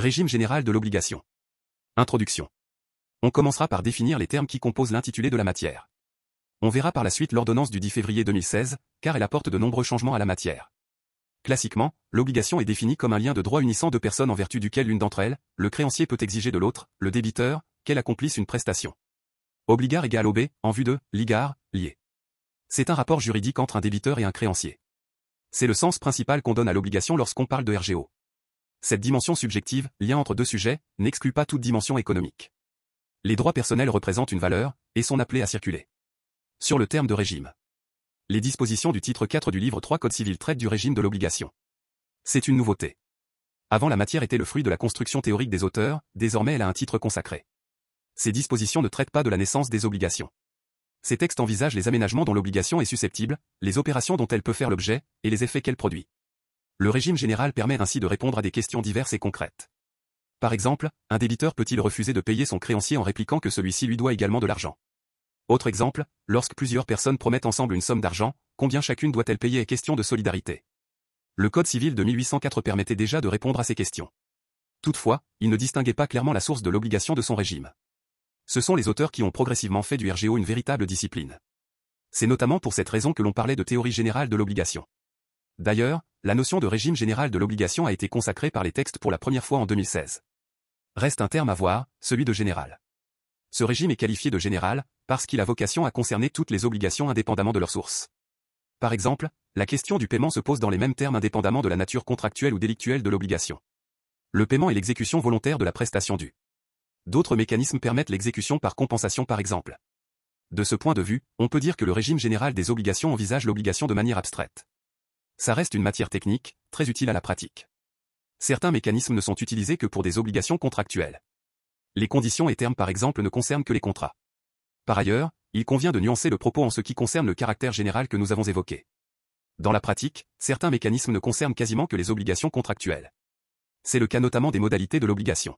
Régime général de l'obligation. Introduction. On commencera par définir les termes qui composent l'intitulé de la matière. On verra par la suite l'ordonnance du 10 février 2016, car elle apporte de nombreux changements à la matière. Classiquement, l'obligation est définie comme un lien de droit unissant deux personnes en vertu duquel l'une d'entre elles, le créancier peut exiger de l'autre, le débiteur, qu'elle accomplisse une prestation. Obligare égale OB, en vue de, ligare, lié. C'est un rapport juridique entre un débiteur et un créancier. C'est le sens principal qu'on donne à l'obligation lorsqu'on parle de RGO. Cette dimension subjective, lien entre deux sujets, n'exclut pas toute dimension économique. Les droits personnels représentent une valeur, et sont appelés à circuler. Sur le terme de régime. Les dispositions du titre 4 du livre 3 Code civil traitent du régime de l'obligation. C'est une nouveauté. Avant, la matière était le fruit de la construction théorique des auteurs, désormais elle a un titre consacré. Ces dispositions ne traitent pas de la naissance des obligations. Ces textes envisagent les aménagements dont l'obligation est susceptible, les opérations dont elle peut faire l'objet, et les effets qu'elle produit. Le régime général permet ainsi de répondre à des questions diverses et concrètes. Par exemple, un débiteur peut-il refuser de payer son créancier en répliquant que celui-ci lui doit également de l'argent? Autre exemple, lorsque plusieurs personnes promettent ensemble une somme d'argent, combien chacune doit-elle payer est question de solidarité. Le Code civil de 1804 permettait déjà de répondre à ces questions. Toutefois, il ne distinguait pas clairement la source de l'obligation de son régime. Ce sont les auteurs qui ont progressivement fait du RGO une véritable discipline. C'est notamment pour cette raison que l'on parlait de théorie générale de l'obligation. D'ailleurs, la notion de régime général de l'obligation a été consacrée par les textes pour la première fois en 2016. Reste un terme à voir, celui de général. Ce régime est qualifié de général, parce qu'il a vocation à concerner toutes les obligations indépendamment de leur source. Par exemple, la question du paiement se pose dans les mêmes termes indépendamment de la nature contractuelle ou délictuelle de l'obligation. Le paiement est l'exécution volontaire de la prestation due. D'autres mécanismes permettent l'exécution par compensation par exemple. De ce point de vue, on peut dire que le régime général des obligations envisage l'obligation de manière abstraite. Ça reste une matière technique, très utile à la pratique. Certains mécanismes ne sont utilisés que pour des obligations contractuelles. Les conditions et termes par exemple ne concernent que les contrats. Par ailleurs, il convient de nuancer le propos en ce qui concerne le caractère général que nous avons évoqué. Dans la pratique, certains mécanismes ne concernent quasiment que les obligations contractuelles. C'est le cas notamment des modalités de l'obligation.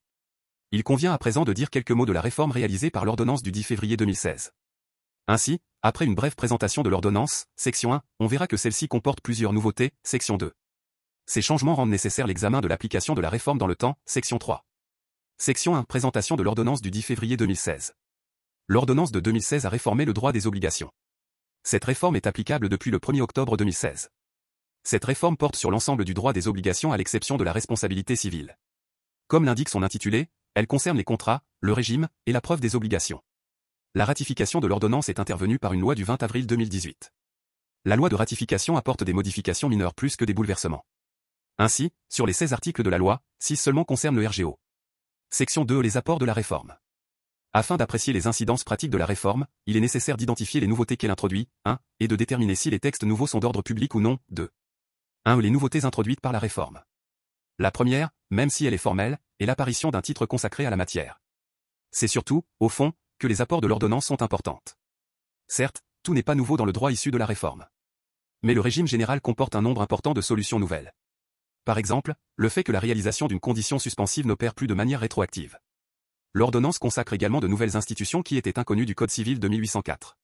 Il convient à présent de dire quelques mots de la réforme réalisée par l'ordonnance du 10 février 2016. Ainsi, après une brève présentation de l'ordonnance, section 1, on verra que celle-ci comporte plusieurs nouveautés, section 2. Ces changements rendent nécessaire l'examen de l'application de la réforme dans le temps, section 3. Section 1, présentation de l'ordonnance du 10 février 2016. L'ordonnance de 2016 a réformé le droit des obligations. Cette réforme est applicable depuis le 1er octobre 2016. Cette réforme porte sur l'ensemble du droit des obligations à l'exception de la responsabilité civile. Comme l'indique son intitulé, elle concerne les contrats, le régime, et la preuve des obligations. La ratification de l'ordonnance est intervenue par une loi du 20 avril 2018. La loi de ratification apporte des modifications mineures plus que des bouleversements. Ainsi, sur les 16 articles de la loi, 6 seulement concernent le RGO. Section 2, les apports de la réforme. Afin d'apprécier les incidences pratiques de la réforme, il est nécessaire d'identifier les nouveautés qu'elle introduit, 1, et de déterminer si les textes nouveaux sont d'ordre public ou non, 2. 1. Les nouveautés introduites par la réforme. La première, même si elle est formelle, est l'apparition d'un titre consacré à la matière. C'est surtout, au fond, que les apports de l'ordonnance sont importantes. Certes, tout n'est pas nouveau dans le droit issu de la réforme. Mais le régime général comporte un nombre important de solutions nouvelles. Par exemple, le fait que la réalisation d'une condition suspensive n'opère plus de manière rétroactive. L'ordonnance consacre également de nouvelles institutions qui étaient inconnues du Code civil de 1804.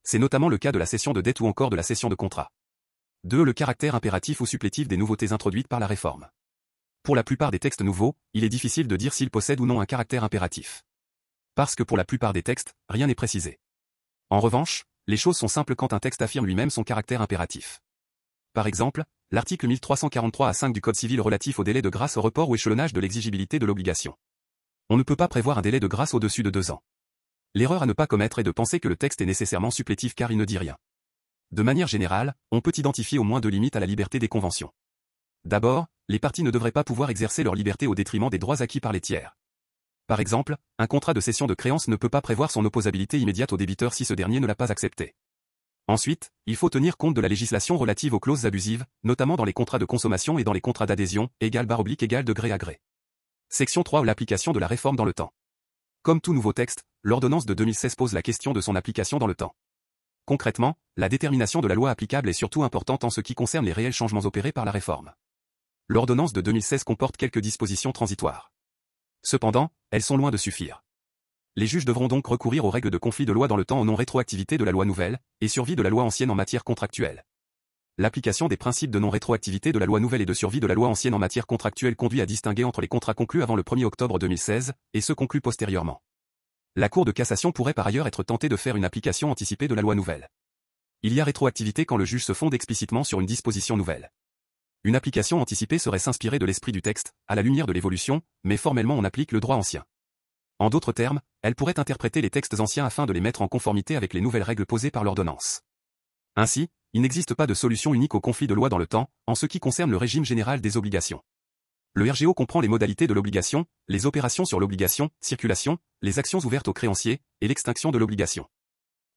C'est notamment le cas de la cession de dette ou encore de la cession de contrat. 2. Le caractère impératif ou supplétif des nouveautés introduites par la réforme. Pour la plupart des textes nouveaux, il est difficile de dire s'ils possèdent ou non un caractère impératif. Parce que pour la plupart des textes, rien n'est précisé. En revanche, les choses sont simples quand un texte affirme lui-même son caractère impératif. Par exemple, l'article 1343 à 5 du Code civil relatif au délai de grâce au report ou échelonnage de l'exigibilité de l'obligation. On ne peut pas prévoir un délai de grâce au-dessus de 2 ans. L'erreur à ne pas commettre est de penser que le texte est nécessairement supplétif car il ne dit rien. De manière générale, on peut identifier au moins 2 limites à la liberté des conventions. D'abord, les parties ne devraient pas pouvoir exercer leur liberté au détriment des droits acquis par les tiers. Par exemple, un contrat de cession de créance ne peut pas prévoir son opposabilité immédiate au débiteur si ce dernier ne l'a pas accepté. Ensuite, il faut tenir compte de la législation relative aux clauses abusives, notamment dans les contrats de consommation et dans les contrats d'adhésion, == de gré à gré. Section 3. L'application de la réforme dans le temps. Comme tout nouveau texte, l'ordonnance de 2016 pose la question de son application dans le temps. Concrètement, la détermination de la loi applicable est surtout importante en ce qui concerne les réels changements opérés par la réforme. L'ordonnance de 2016 comporte quelques dispositions transitoires. Cependant, elles sont loin de suffire. Les juges devront donc recourir aux règles de conflit de loi dans le temps en non-rétroactivité de la loi nouvelle, et survie de la loi ancienne en matière contractuelle. l'application des principes de non-rétroactivité de la loi nouvelle et de survie de la loi ancienne en matière contractuelle conduit à distinguer entre les contrats conclus avant le 1er octobre 2016 et ceux conclus postérieurement. La Cour de cassation pourrait par ailleurs être tentée de faire une application anticipée de la loi nouvelle. Il y a rétroactivité quand le juge se fonde explicitement sur une disposition nouvelle. Une application anticipée serait s'inspirer de l'esprit du texte, à la lumière de l'évolution, mais formellement on applique le droit ancien. En d'autres termes, elle pourrait interpréter les textes anciens afin de les mettre en conformité avec les nouvelles règles posées par l'ordonnance. Ainsi, il n'existe pas de solution unique au conflit de loi dans le temps, en ce qui concerne le régime général des obligations. Le RGO comprend les modalités de l'obligation, les opérations sur l'obligation, circulation, les actions ouvertes aux créanciers, et l'extinction de l'obligation.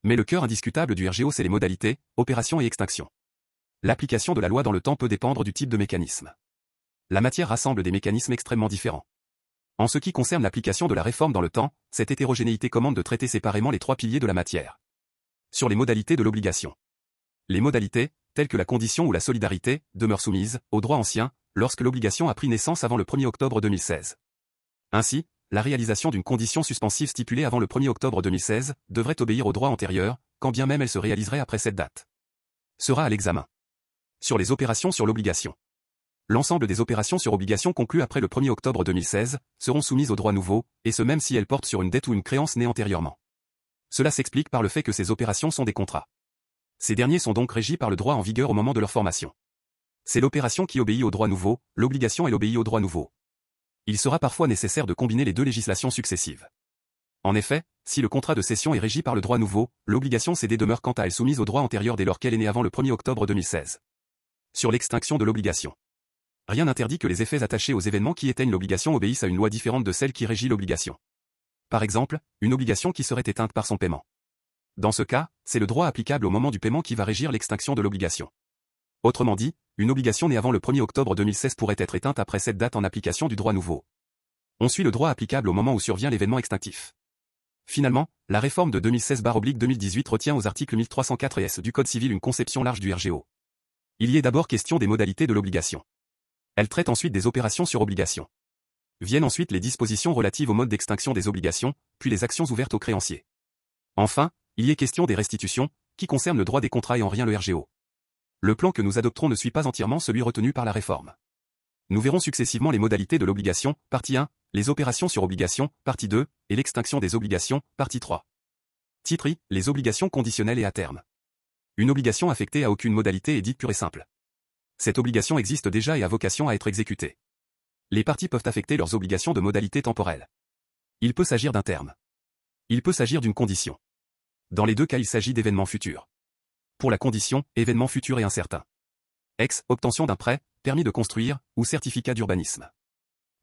Mais le cœur indiscutable du RGO c'est les modalités, opérations et extinction. L'application de la loi dans le temps peut dépendre du type de mécanisme. La matière rassemble des mécanismes extrêmement différents. En ce qui concerne l'application de la réforme dans le temps, cette hétérogénéité commande de traiter séparément les trois piliers de la matière. Sur les modalités de l'obligation. Les modalités, telles que la condition ou la solidarité, demeurent soumises, au droit ancien, lorsque l'obligation a pris naissance avant le 1er octobre 2016. Ainsi, la réalisation d'une condition suspensive stipulée avant le 1er octobre 2016 devrait obéir au droit antérieur, quand bien même elle se réaliserait après cette date. Sera à l'examen. Sur les opérations sur l'obligation. L'ensemble des opérations sur obligation conclues après le 1er octobre 2016 seront soumises au droit nouveau, et ce même si elles portent sur une dette ou une créance née antérieurement. Cela s'explique par le fait que ces opérations sont des contrats. Ces derniers sont donc régis par le droit en vigueur au moment de leur formation. C'est l'opération qui obéit au droit nouveau, l'obligation elle obéit au droit nouveau. Il sera parfois nécessaire de combiner les deux législations successives. En effet, si le contrat de cession est régi par le droit nouveau, l'obligation cédée demeure quant à elle soumise au droit antérieur dès lors qu'elle est née avant le 1er octobre 2016. Sur l'extinction de l'obligation. Rien n'interdit que les effets attachés aux événements qui éteignent l'obligation obéissent à une loi différente de celle qui régit l'obligation. Par exemple, une obligation qui serait éteinte par son paiement. Dans ce cas, c'est le droit applicable au moment du paiement qui va régir l'extinction de l'obligation. Autrement dit, une obligation née avant le 1er octobre 2016 pourrait être éteinte après cette date en application du droit nouveau. On suit le droit applicable au moment où survient l'événement extinctif. Finalement, la réforme de 2016/2018 retient aux articles 1304 et S du Code civil une conception large du RGO. Il y est d'abord question des modalités de l'obligation. Elle traite ensuite des opérations sur obligation. Viennent ensuite les dispositions relatives au mode d'extinction des obligations, puis les actions ouvertes aux créanciers. Enfin, il y est question des restitutions, qui concernent le droit des contrats et en rien le RGO. Le plan que nous adopterons ne suit pas entièrement celui retenu par la réforme. Nous verrons successivement les modalités de l'obligation, partie 1, les opérations sur obligation, partie 2, et l'extinction des obligations, partie 3. Titre I, les obligations conditionnelles et à terme. Une obligation affectée à aucune modalité est dite pure et simple. Cette obligation existe déjà et a vocation à être exécutée. Les parties peuvent affecter leurs obligations de modalité temporelle. Il peut s'agir d'un terme. Il peut s'agir d'une condition. Dans les deux cas il s'agit d'événements futurs. Pour la condition, événement futur et incertain. Ex, obtention d'un prêt, permis de construire, ou certificat d'urbanisme.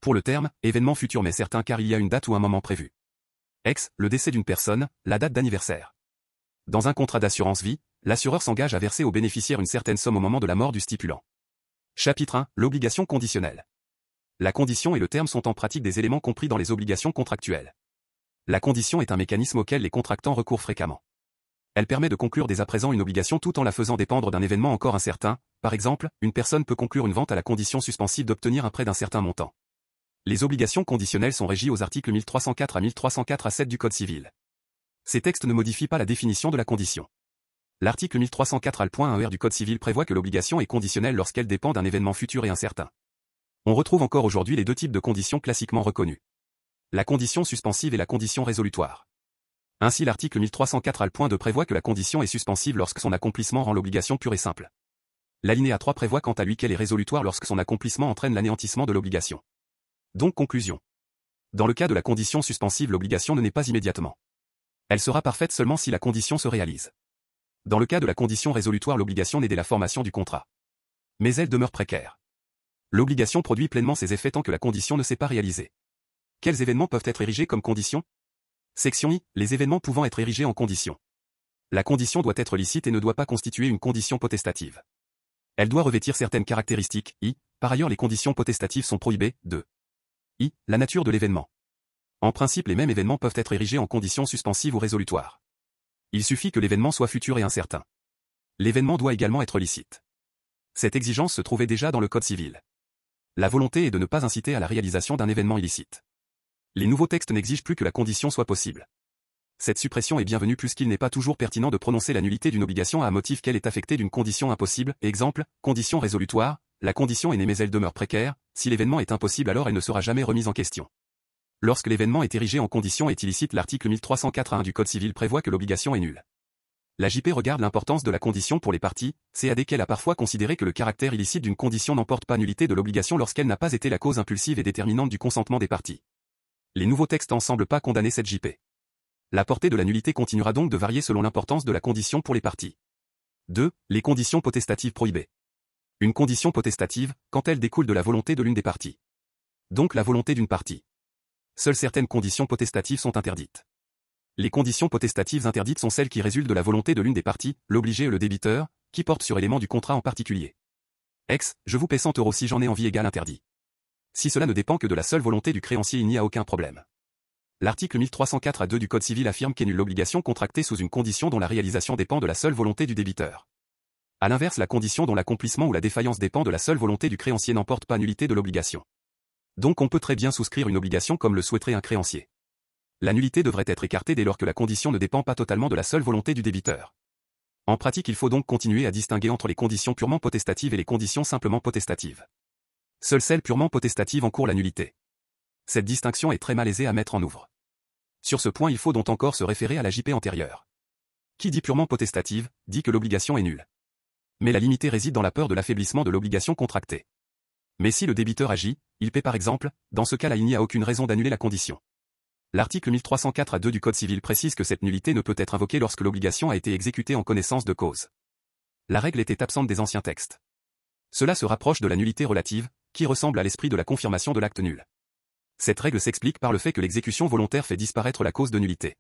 Pour le terme, événement futur mais certain car il y a une date ou un moment prévu. Ex, le décès d'une personne, la date d'anniversaire. Dans un contrat d'assurance vie, l'assureur s'engage à verser au bénéficiaire une certaine somme au moment de la mort du stipulant. Chapitre 1, l'obligation conditionnelle. La condition et le terme sont en pratique des éléments compris dans les obligations contractuelles. La condition est un mécanisme auquel les contractants recourent fréquemment. Elle permet de conclure dès à présent une obligation tout en la faisant dépendre d'un événement encore incertain. Par exemple, une personne peut conclure une vente à la condition suspensive d'obtenir un prêt d'un certain montant. Les obligations conditionnelles sont régies aux articles 1304 à 1304 à 7 du Code civil. Ces textes ne modifient pas la définition de la condition. L'article 1304 A.1 du Code civil prévoit que l'obligation est conditionnelle lorsqu'elle dépend d'un événement futur et incertain. On retrouve encore aujourd'hui les deux types de conditions classiquement reconnus. La condition suspensive et la condition résolutoire. Ainsi l'article 1304 A.2 prévoit que la condition est suspensive lorsque son accomplissement rend l'obligation pure et simple. L'alinéa 3 prévoit quant à lui qu'elle est résolutoire lorsque son accomplissement entraîne l'anéantissement de l'obligation. Donc conclusion. Dans le cas de la condition suspensive l'obligation ne naît pas immédiatement. Elle sera parfaite seulement si la condition se réalise. Dans le cas de la condition résolutoire l'obligation naît dès la formation du contrat. Mais elle demeure précaire. L'obligation produit pleinement ses effets tant que la condition ne s'est pas réalisée. Quels événements peuvent être érigés comme condition? Section I, les événements pouvant être érigés en condition. La condition doit être licite et ne doit pas constituer une condition potestative. Elle doit revêtir certaines caractéristiques. I. Par ailleurs les conditions potestatives sont prohibées. 2. I. La nature de l'événement. En principe les mêmes événements peuvent être érigés en conditions suspensives ou résolutoires. Il suffit que l'événement soit futur et incertain. L'événement doit également être licite. Cette exigence se trouvait déjà dans le Code civil. La volonté est de ne pas inciter à la réalisation d'un événement illicite. Les nouveaux textes n'exigent plus que la condition soit possible. Cette suppression est bienvenue puisqu'il n'est pas toujours pertinent de prononcer la nullité d'une obligation à un motif qu'elle est affectée d'une condition impossible. Exemple, condition résolutoire, la condition est née mais elle demeure précaire, si l'événement est impossible alors elle ne sera jamais remise en question. Lorsque l'événement est érigé en condition est illicite, l'article 1304-1 du Code civil prévoit que l'obligation est nulle. La JP regarde l'importance de la condition pour les parties, CAD qu'elle a parfois considéré que le caractère illicite d'une condition n'emporte pas nullité de l'obligation lorsqu'elle n'a pas été la cause impulsive et déterminante du consentement des parties. Les nouveaux textes ne semblent pas condamner cette JP. La portée de la nullité continuera donc de varier selon l'importance de la condition pour les parties. 2. Les conditions potestatives prohibées. Une condition potestative, quand elle découle de la volonté de l'une des parties. Donc la volonté d'une partie. Seules certaines conditions potestatives sont interdites. Les conditions potestatives interdites sont celles qui résultent de la volonté de l'une des parties, l'obligé et le débiteur, qui portent sur élément du contrat en particulier. Je vous paie 100 € si j'en ai envie égale interdit. Si cela ne dépend que de la seule volonté du créancier, il n'y a aucun problème. L'article 1304-2 du Code civil affirme qu'est nulle l'obligation contractée sous une condition dont la réalisation dépend de la seule volonté du débiteur. A l'inverse, la condition dont l'accomplissement ou la défaillance dépend de la seule volonté du créancier n'emporte pas nullité de l'obligation. Donc on peut très bien souscrire une obligation comme le souhaiterait un créancier. La nullité devrait être écartée dès lors que la condition ne dépend pas totalement de la seule volonté du débiteur. En pratique, il faut donc continuer à distinguer entre les conditions purement potestatives et les conditions simplement potestatives. Seule celle purement potestative encourt la nullité. Cette distinction est très malaisée à mettre en œuvre. Sur ce point, il faut donc encore se référer à la JP antérieure. Qui dit purement potestative, dit que l'obligation est nulle. Mais la limité réside dans la peur de l'affaiblissement de l'obligation contractée. Mais si le débiteur agit, il paie par exemple, dans ce cas-là il n'y a aucune raison d'annuler la condition. L'article 1304-2 du Code civil précise que cette nullité ne peut être invoquée lorsque l'obligation a été exécutée en connaissance de cause. La règle était absente des anciens textes. Cela se rapproche de la nullité relative, qui ressemble à l'esprit de la confirmation de l'acte nul. Cette règle s'explique par le fait que l'exécution volontaire fait disparaître la cause de nullité.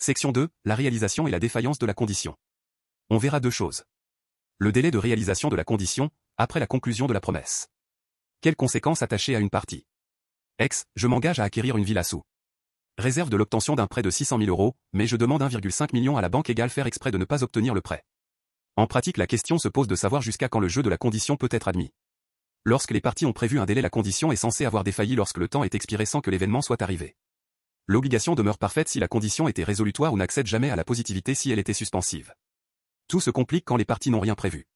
Section 2, la réalisation et la défaillance de la condition. On verra deux choses. Le délai de réalisation de la condition, après la conclusion de la promesse. Quelles conséquences attachées à une partie? Je m'engage à acquérir une villa sous réserve de l'obtention d'un prêt de 600 000 €, mais je demande 1,5 million à la banque égale faire exprès de ne pas obtenir le prêt. En pratique, la question se pose de savoir jusqu'à quand le jeu de la condition peut être admis. Lorsque les parties ont prévu un délai, la condition est censée avoir défailli lorsque le temps est expiré sans que l'événement soit arrivé. L'obligation demeure parfaite si la condition était résolutoire ou n'accède jamais à la positivité si elle était suspensive. Tout se complique quand les parties n'ont rien prévu.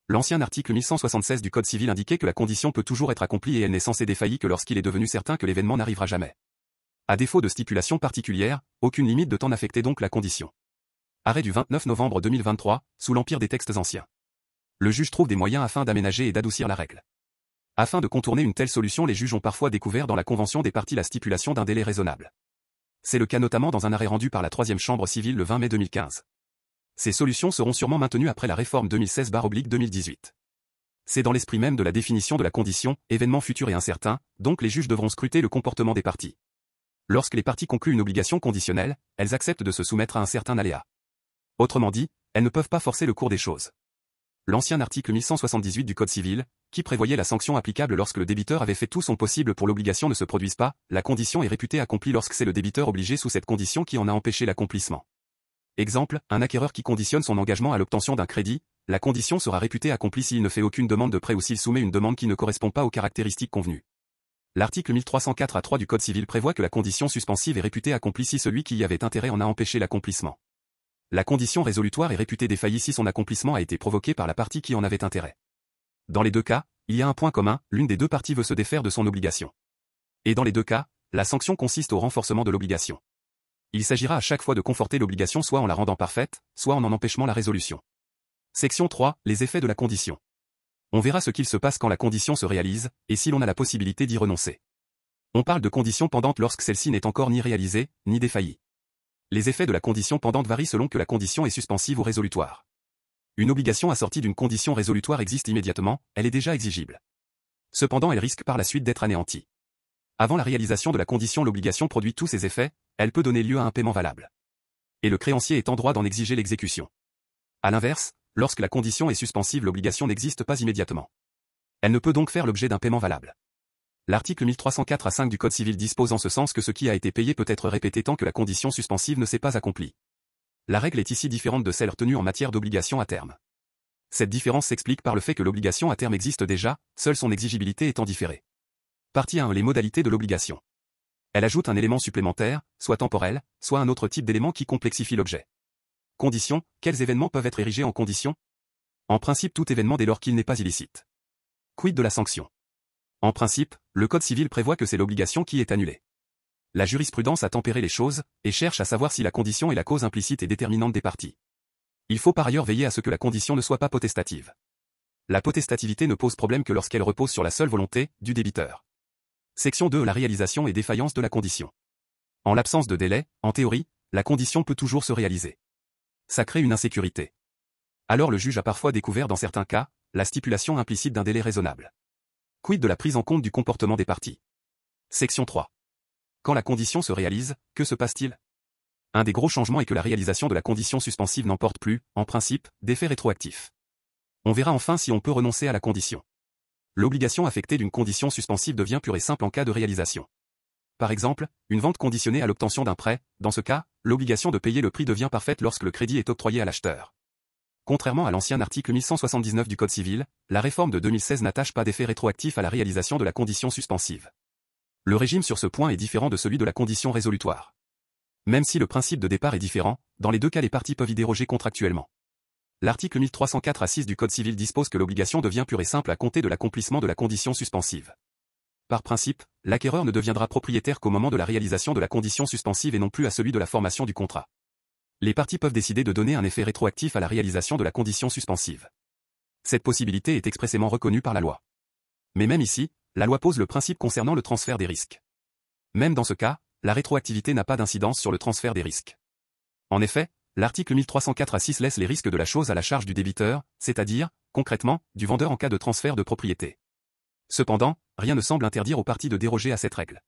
L'ancien article 1176 du Code civil indiquait que la condition peut toujours être accomplie et elle n'est censée défaillir que lorsqu'il est devenu certain que l'événement n'arrivera jamais. À défaut de stipulation particulière, aucune limite de temps n'affectait donc la condition. Arrêt du 29 novembre 2023, sous l'empire des textes anciens. Le juge trouve des moyens afin d'aménager et d'adoucir la règle. Afin de contourner une telle solution, les juges ont parfois découvert dans la convention des parties la stipulation d'un délai raisonnable. C'est le cas notamment dans un arrêt rendu par la 3e chambre civile le 20 mai 2015. Ces solutions seront sûrement maintenues après la réforme 2016/2018. C'est dans l'esprit même de la définition de la condition, événement futur et incertain, donc les juges devront scruter le comportement des parties. Lorsque les parties concluent une obligation conditionnelle, elles acceptent de se soumettre à un certain aléa. Autrement dit, elles ne peuvent pas forcer le cours des choses. L'ancien article 1178 du Code civil, qui prévoyait la sanction applicable lorsque le débiteur avait fait tout son possible pour l'obligation ne se produise pas, la condition est réputée accomplie lorsque c'est le débiteur obligé sous cette condition qui en a empêché l'accomplissement. Exemple, un acquéreur qui conditionne son engagement à l'obtention d'un crédit, la condition sera réputée accomplie s'il ne fait aucune demande de prêt ou s'il soumet une demande qui ne correspond pas aux caractéristiques convenues. L'article 1304-3 du Code civil prévoit que la condition suspensive est réputée accomplie si celui qui y avait intérêt en a empêché l'accomplissement. La condition résolutoire est réputée défaillie si son accomplissement a été provoqué par la partie qui en avait intérêt. Dans les deux cas, il y a un point commun, l'une des deux parties veut se défaire de son obligation. Et dans les deux cas, la sanction consiste au renforcement de l'obligation. Il s'agira à chaque fois de conforter l'obligation soit en la rendant parfaite, soit en empêchant la résolution. Section 3, les effets de la condition. On verra ce qu'il se passe quand la condition se réalise, et si l'on a la possibilité d'y renoncer. On parle de condition pendante lorsque celle-ci n'est encore ni réalisée, ni défaillie. Les effets de la condition pendante varient selon que la condition est suspensive ou résolutoire. Une obligation assortie d'une condition résolutoire existe immédiatement, elle est déjà exigible. Cependant, elle risque par la suite d'être anéantie. Avant la réalisation de la condition, l'obligation produit tous ses effets, elle peut donner lieu à un paiement valable. Et le créancier est en droit d'en exiger l'exécution. À l'inverse, lorsque la condition est suspensive, l'obligation n'existe pas immédiatement. Elle ne peut donc faire l'objet d'un paiement valable. L'article 1304-5 du Code civil dispose en ce sens que ce qui a été payé peut être répété tant que la condition suspensive ne s'est pas accomplie. La règle est ici différente de celle retenue en matière d'obligation à terme. Cette différence s'explique par le fait que l'obligation à terme existe déjà, seule son exigibilité étant différée. Partie 1. Les modalités de l'obligation. Elle ajoute un élément supplémentaire, soit temporel, soit un autre type d'élément qui complexifie l'objet. Condition, quels événements peuvent être érigés en condition? En principe tout événement dès lors qu'il n'est pas illicite. Quid de la sanction? En principe, le Code civil prévoit que c'est l'obligation qui est annulée. La jurisprudence a tempéré les choses, et cherche à savoir si la condition est la cause implicite et déterminante des parties. Il faut par ailleurs veiller à ce que la condition ne soit pas potestative. La potestativité ne pose problème que lorsqu'elle repose sur la seule volonté du débiteur. Section 2. La réalisation et défaillance de la condition. En l'absence de délai, en théorie, la condition peut toujours se réaliser. Ça crée une insécurité. Alors le juge a parfois découvert dans certains cas, la stipulation implicite d'un délai raisonnable. Quid de la prise en compte du comportement des parties? Section 3. Quand la condition se réalise, que se passe-t-il? Un des gros changements est que la réalisation de la condition suspensive n'emporte plus, en principe, d'effet rétroactif. On verra enfin si on peut renoncer à la condition. L'obligation affectée d'une condition suspensive devient pure et simple en cas de réalisation. Par exemple, une vente conditionnée à l'obtention d'un prêt, dans ce cas, l'obligation de payer le prix devient parfaite lorsque le crédit est octroyé à l'acheteur. Contrairement à l'ancien article 1179 du Code civil, la réforme de 2016 n'attache pas d'effet rétroactif à la réalisation de la condition suspensive. Le régime sur ce point est différent de celui de la condition résolutoire. Même si le principe de départ est différent, dans les deux cas les parties peuvent y déroger contractuellement. L'article 1304-6 du Code civil dispose que l'obligation devient pure et simple à compter de l'accomplissement de la condition suspensive. Par principe, l'acquéreur ne deviendra propriétaire qu'au moment de la réalisation de la condition suspensive et non plus à celui de la formation du contrat. Les parties peuvent décider de donner un effet rétroactif à la réalisation de la condition suspensive. Cette possibilité est expressément reconnue par la loi. Mais même ici, la loi pose le principe concernant le transfert des risques. Même dans ce cas, la rétroactivité n'a pas d'incidence sur le transfert des risques. En effet, l'article 1304-6 laisse les risques de la chose à la charge du débiteur, c'est-à-dire, concrètement, du vendeur en cas de transfert de propriété. Cependant, rien ne semble interdire aux parties de déroger à cette règle.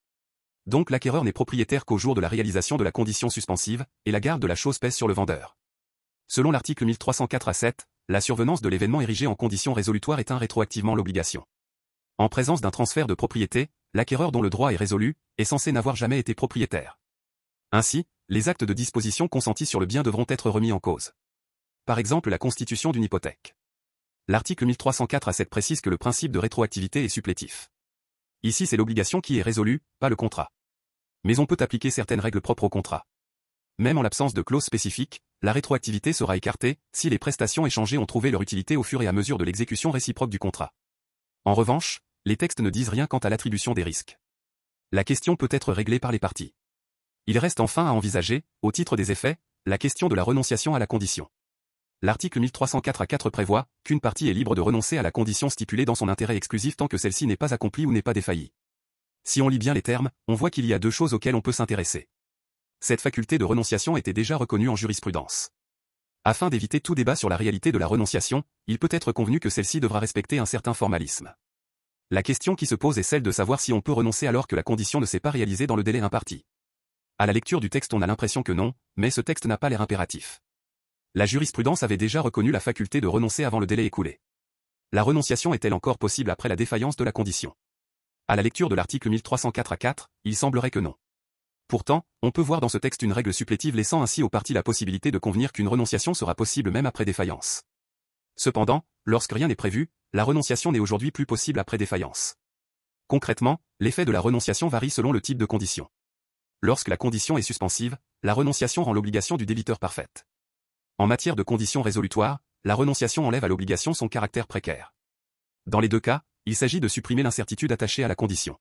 Donc l'acquéreur n'est propriétaire qu'au jour de la réalisation de la condition suspensive, et la garde de la chose pèse sur le vendeur. Selon l'article 1304-7, la survenance de l'événement érigé en condition résolutoire éteint rétroactivement l'obligation. En présence d'un transfert de propriété, l'acquéreur dont le droit est résolu, est censé n'avoir jamais été propriétaire. Ainsi, les actes de disposition consentis sur le bien devront être remis en cause. Par exemple la constitution d'une hypothèque. L'article 1304-7 précise que le principe de rétroactivité est supplétif. Ici c'est l'obligation qui est résolue, pas le contrat. Mais on peut appliquer certaines règles propres au contrat. Même en l'absence de clause spécifique, la rétroactivité sera écartée, si les prestations échangées ont trouvé leur utilité au fur et à mesure de l'exécution réciproque du contrat. En revanche, les textes ne disent rien quant à l'attribution des risques. La question peut être réglée par les parties. Il reste enfin à envisager, au titre des effets, la question de la renonciation à la condition. L'article 1304-4 prévoit qu'une partie est libre de renoncer à la condition stipulée dans son intérêt exclusif tant que celle-ci n'est pas accomplie ou n'est pas défaillie. Si on lit bien les termes, on voit qu'il y a deux choses auxquelles on peut s'intéresser. Cette faculté de renonciation était déjà reconnue en jurisprudence. Afin d'éviter tout débat sur la réalité de la renonciation, il peut être convenu que celle-ci devra respecter un certain formalisme. La question qui se pose est celle de savoir si on peut renoncer alors que la condition ne s'est pas réalisée dans le délai imparti. À la lecture du texte on a l'impression que non, mais ce texte n'a pas l'air impératif. La jurisprudence avait déjà reconnu la faculté de renoncer avant le délai écoulé. La renonciation est-elle encore possible après la défaillance de la condition? À la lecture de l'article 1304-4, il semblerait que non. Pourtant, on peut voir dans ce texte une règle supplétive laissant ainsi aux parties la possibilité de convenir qu'une renonciation sera possible même après défaillance. Cependant, lorsque rien n'est prévu, la renonciation n'est aujourd'hui plus possible après défaillance. Concrètement, l'effet de la renonciation varie selon le type de condition. Lorsque la condition est suspensive, la renonciation rend l'obligation du débiteur parfaite. En matière de conditions résolutoires, la renonciation enlève à l'obligation son caractère précaire. Dans les deux cas, il s'agit de supprimer l'incertitude attachée à la condition.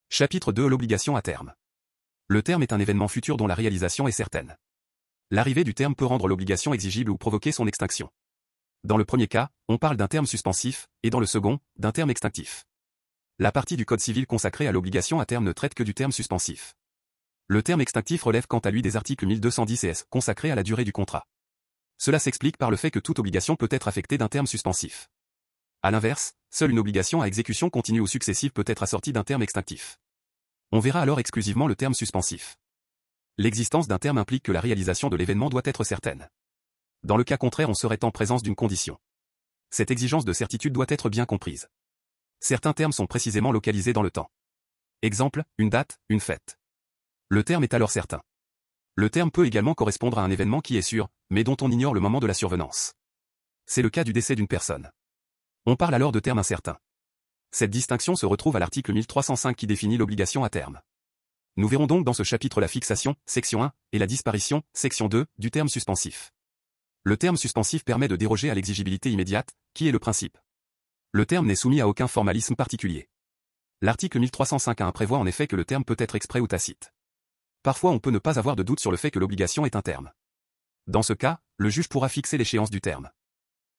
Chapitre 2. L'obligation à terme. Le terme est un événement futur dont la réalisation est certaine. L'arrivée du terme peut rendre l'obligation exigible ou provoquer son extinction. Dans le premier cas, on parle d'un terme suspensif, et dans le second, d'un terme extinctif. La partie du Code civil consacrée à l'obligation à terme ne traite que du terme suspensif. Le terme extinctif relève quant à lui des articles 1210 et S consacrés à la durée du contrat. Cela s'explique par le fait que toute obligation peut être affectée d'un terme suspensif. A l'inverse, seule une obligation à exécution continue ou successive peut être assortie d'un terme extinctif. On verra alors exclusivement le terme suspensif. L'existence d'un terme implique que la réalisation de l'événement doit être certaine. Dans le cas contraire on serait en présence d'une condition. Cette exigence de certitude doit être bien comprise. Certains termes sont précisément localisés dans le temps. Exemple, une date, une fête. Le terme est alors certain. Le terme peut également correspondre à un événement qui est sûr, mais dont on ignore le moment de la survenance. C'est le cas du décès d'une personne. On parle alors de terme incertain. Cette distinction se retrouve à l'article 1305 qui définit l'obligation à terme. Nous verrons donc dans ce chapitre la fixation, section 1, et la disparition, section 2, du terme suspensif. Le terme suspensif permet de déroger à l'exigibilité immédiate, qui est le principe. Le terme n'est soumis à aucun formalisme particulier. L'article 1305.1 prévoit en effet que le terme peut être exprès ou tacite. Parfois on peut ne pas avoir de doute sur le fait que l'obligation est un terme. Dans ce cas, le juge pourra fixer l'échéance du terme.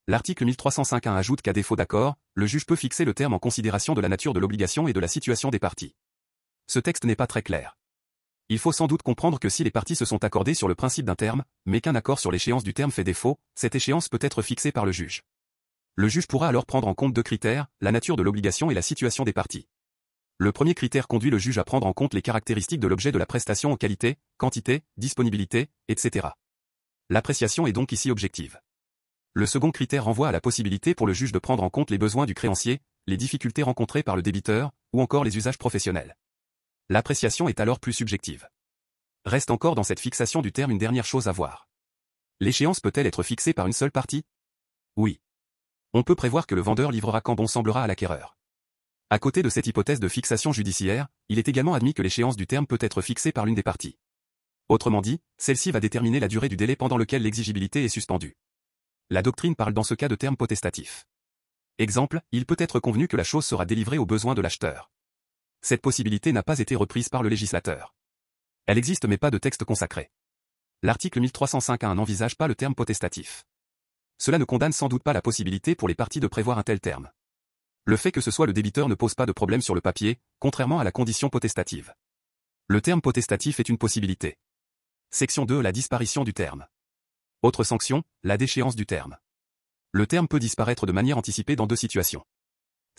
L'article 1305.1 ajoute qu'à défaut d'accord, le juge peut fixer le terme en considération de la nature de l'obligation et de la situation des parties. Ce texte n'est pas très clair. Il faut sans doute comprendre que si les parties se sont accordées sur le principe d'un terme, mais qu'un accord sur l'échéance du terme fait défaut, cette échéance peut être fixée par le juge. Le juge pourra alors prendre en compte deux critères, la nature de l'obligation et la situation des parties. Le premier critère conduit le juge à prendre en compte les caractéristiques de l'objet de la prestation en qualité, quantité, disponibilité, etc. L'appréciation est donc ici objective. Le second critère renvoie à la possibilité pour le juge de prendre en compte les besoins du créancier, les difficultés rencontrées par le débiteur, ou encore les usages professionnels. L'appréciation est alors plus subjective. Reste encore dans cette fixation du terme une dernière chose à voir. L'échéance peut-elle être fixée par une seule partie? Oui. On peut prévoir que le vendeur livrera quand bon semblera à l'acquéreur. À côté de cette hypothèse de fixation judiciaire, il est également admis que l'échéance du terme peut être fixée par l'une des parties. Autrement dit, celle-ci va déterminer la durée du délai pendant lequel l'exigibilité est suspendue. La doctrine parle dans ce cas de terme potestatif. Exemple, il peut être convenu que la chose sera délivrée aux besoins de l'acheteur. Cette possibilité n'a pas été reprise par le législateur. Elle existe mais pas de texte consacré. L'article 1305.1 n'envisage pas le terme potestatif. Cela ne condamne sans doute pas la possibilité pour les parties de prévoir un tel terme. Le fait que ce soit le débiteur ne pose pas de problème sur le papier, contrairement à la condition potestative. Le terme potestatif est une possibilité. Section 2. La disparition du terme. Autre sanction, la déchéance du terme. Le terme peut disparaître de manière anticipée dans deux situations.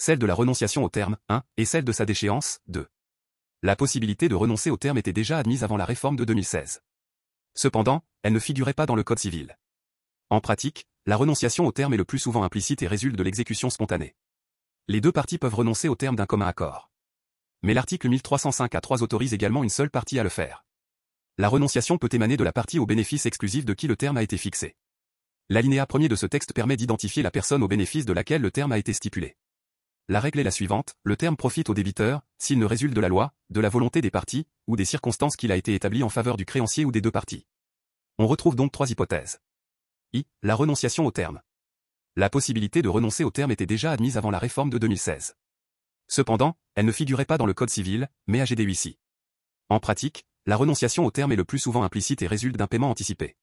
Celle de la renonciation au terme, 1, et celle de sa déchéance, 2. La possibilité de renoncer au terme était déjà admise avant la réforme de 2016. Cependant, elle ne figurait pas dans le Code civil. En pratique, la renonciation au terme est le plus souvent implicite et résulte de l'exécution spontanée. Les deux parties peuvent renoncer au terme d'un commun accord. Mais l'article 1305.3 autorise également une seule partie à le faire. La renonciation peut émaner de la partie au bénéfice exclusif de qui le terme a été fixé. L'alinéa 1er de ce texte permet d'identifier la personne au bénéfice de laquelle le terme a été stipulé. La règle est la suivante, le terme profite au débiteur, s'il ne résulte de la loi, de la volonté des parties, ou des circonstances qu'il a été établi en faveur du créancier ou des deux parties. On retrouve donc trois hypothèses. I. La renonciation au terme. La possibilité de renoncer au terme était déjà admise avant la réforme de 2016. Cependant, elle ne figurait pas dans le Code civil, mais AGD ici. En pratique, la renonciation au terme est le plus souvent implicite et résulte d'un paiement anticipé.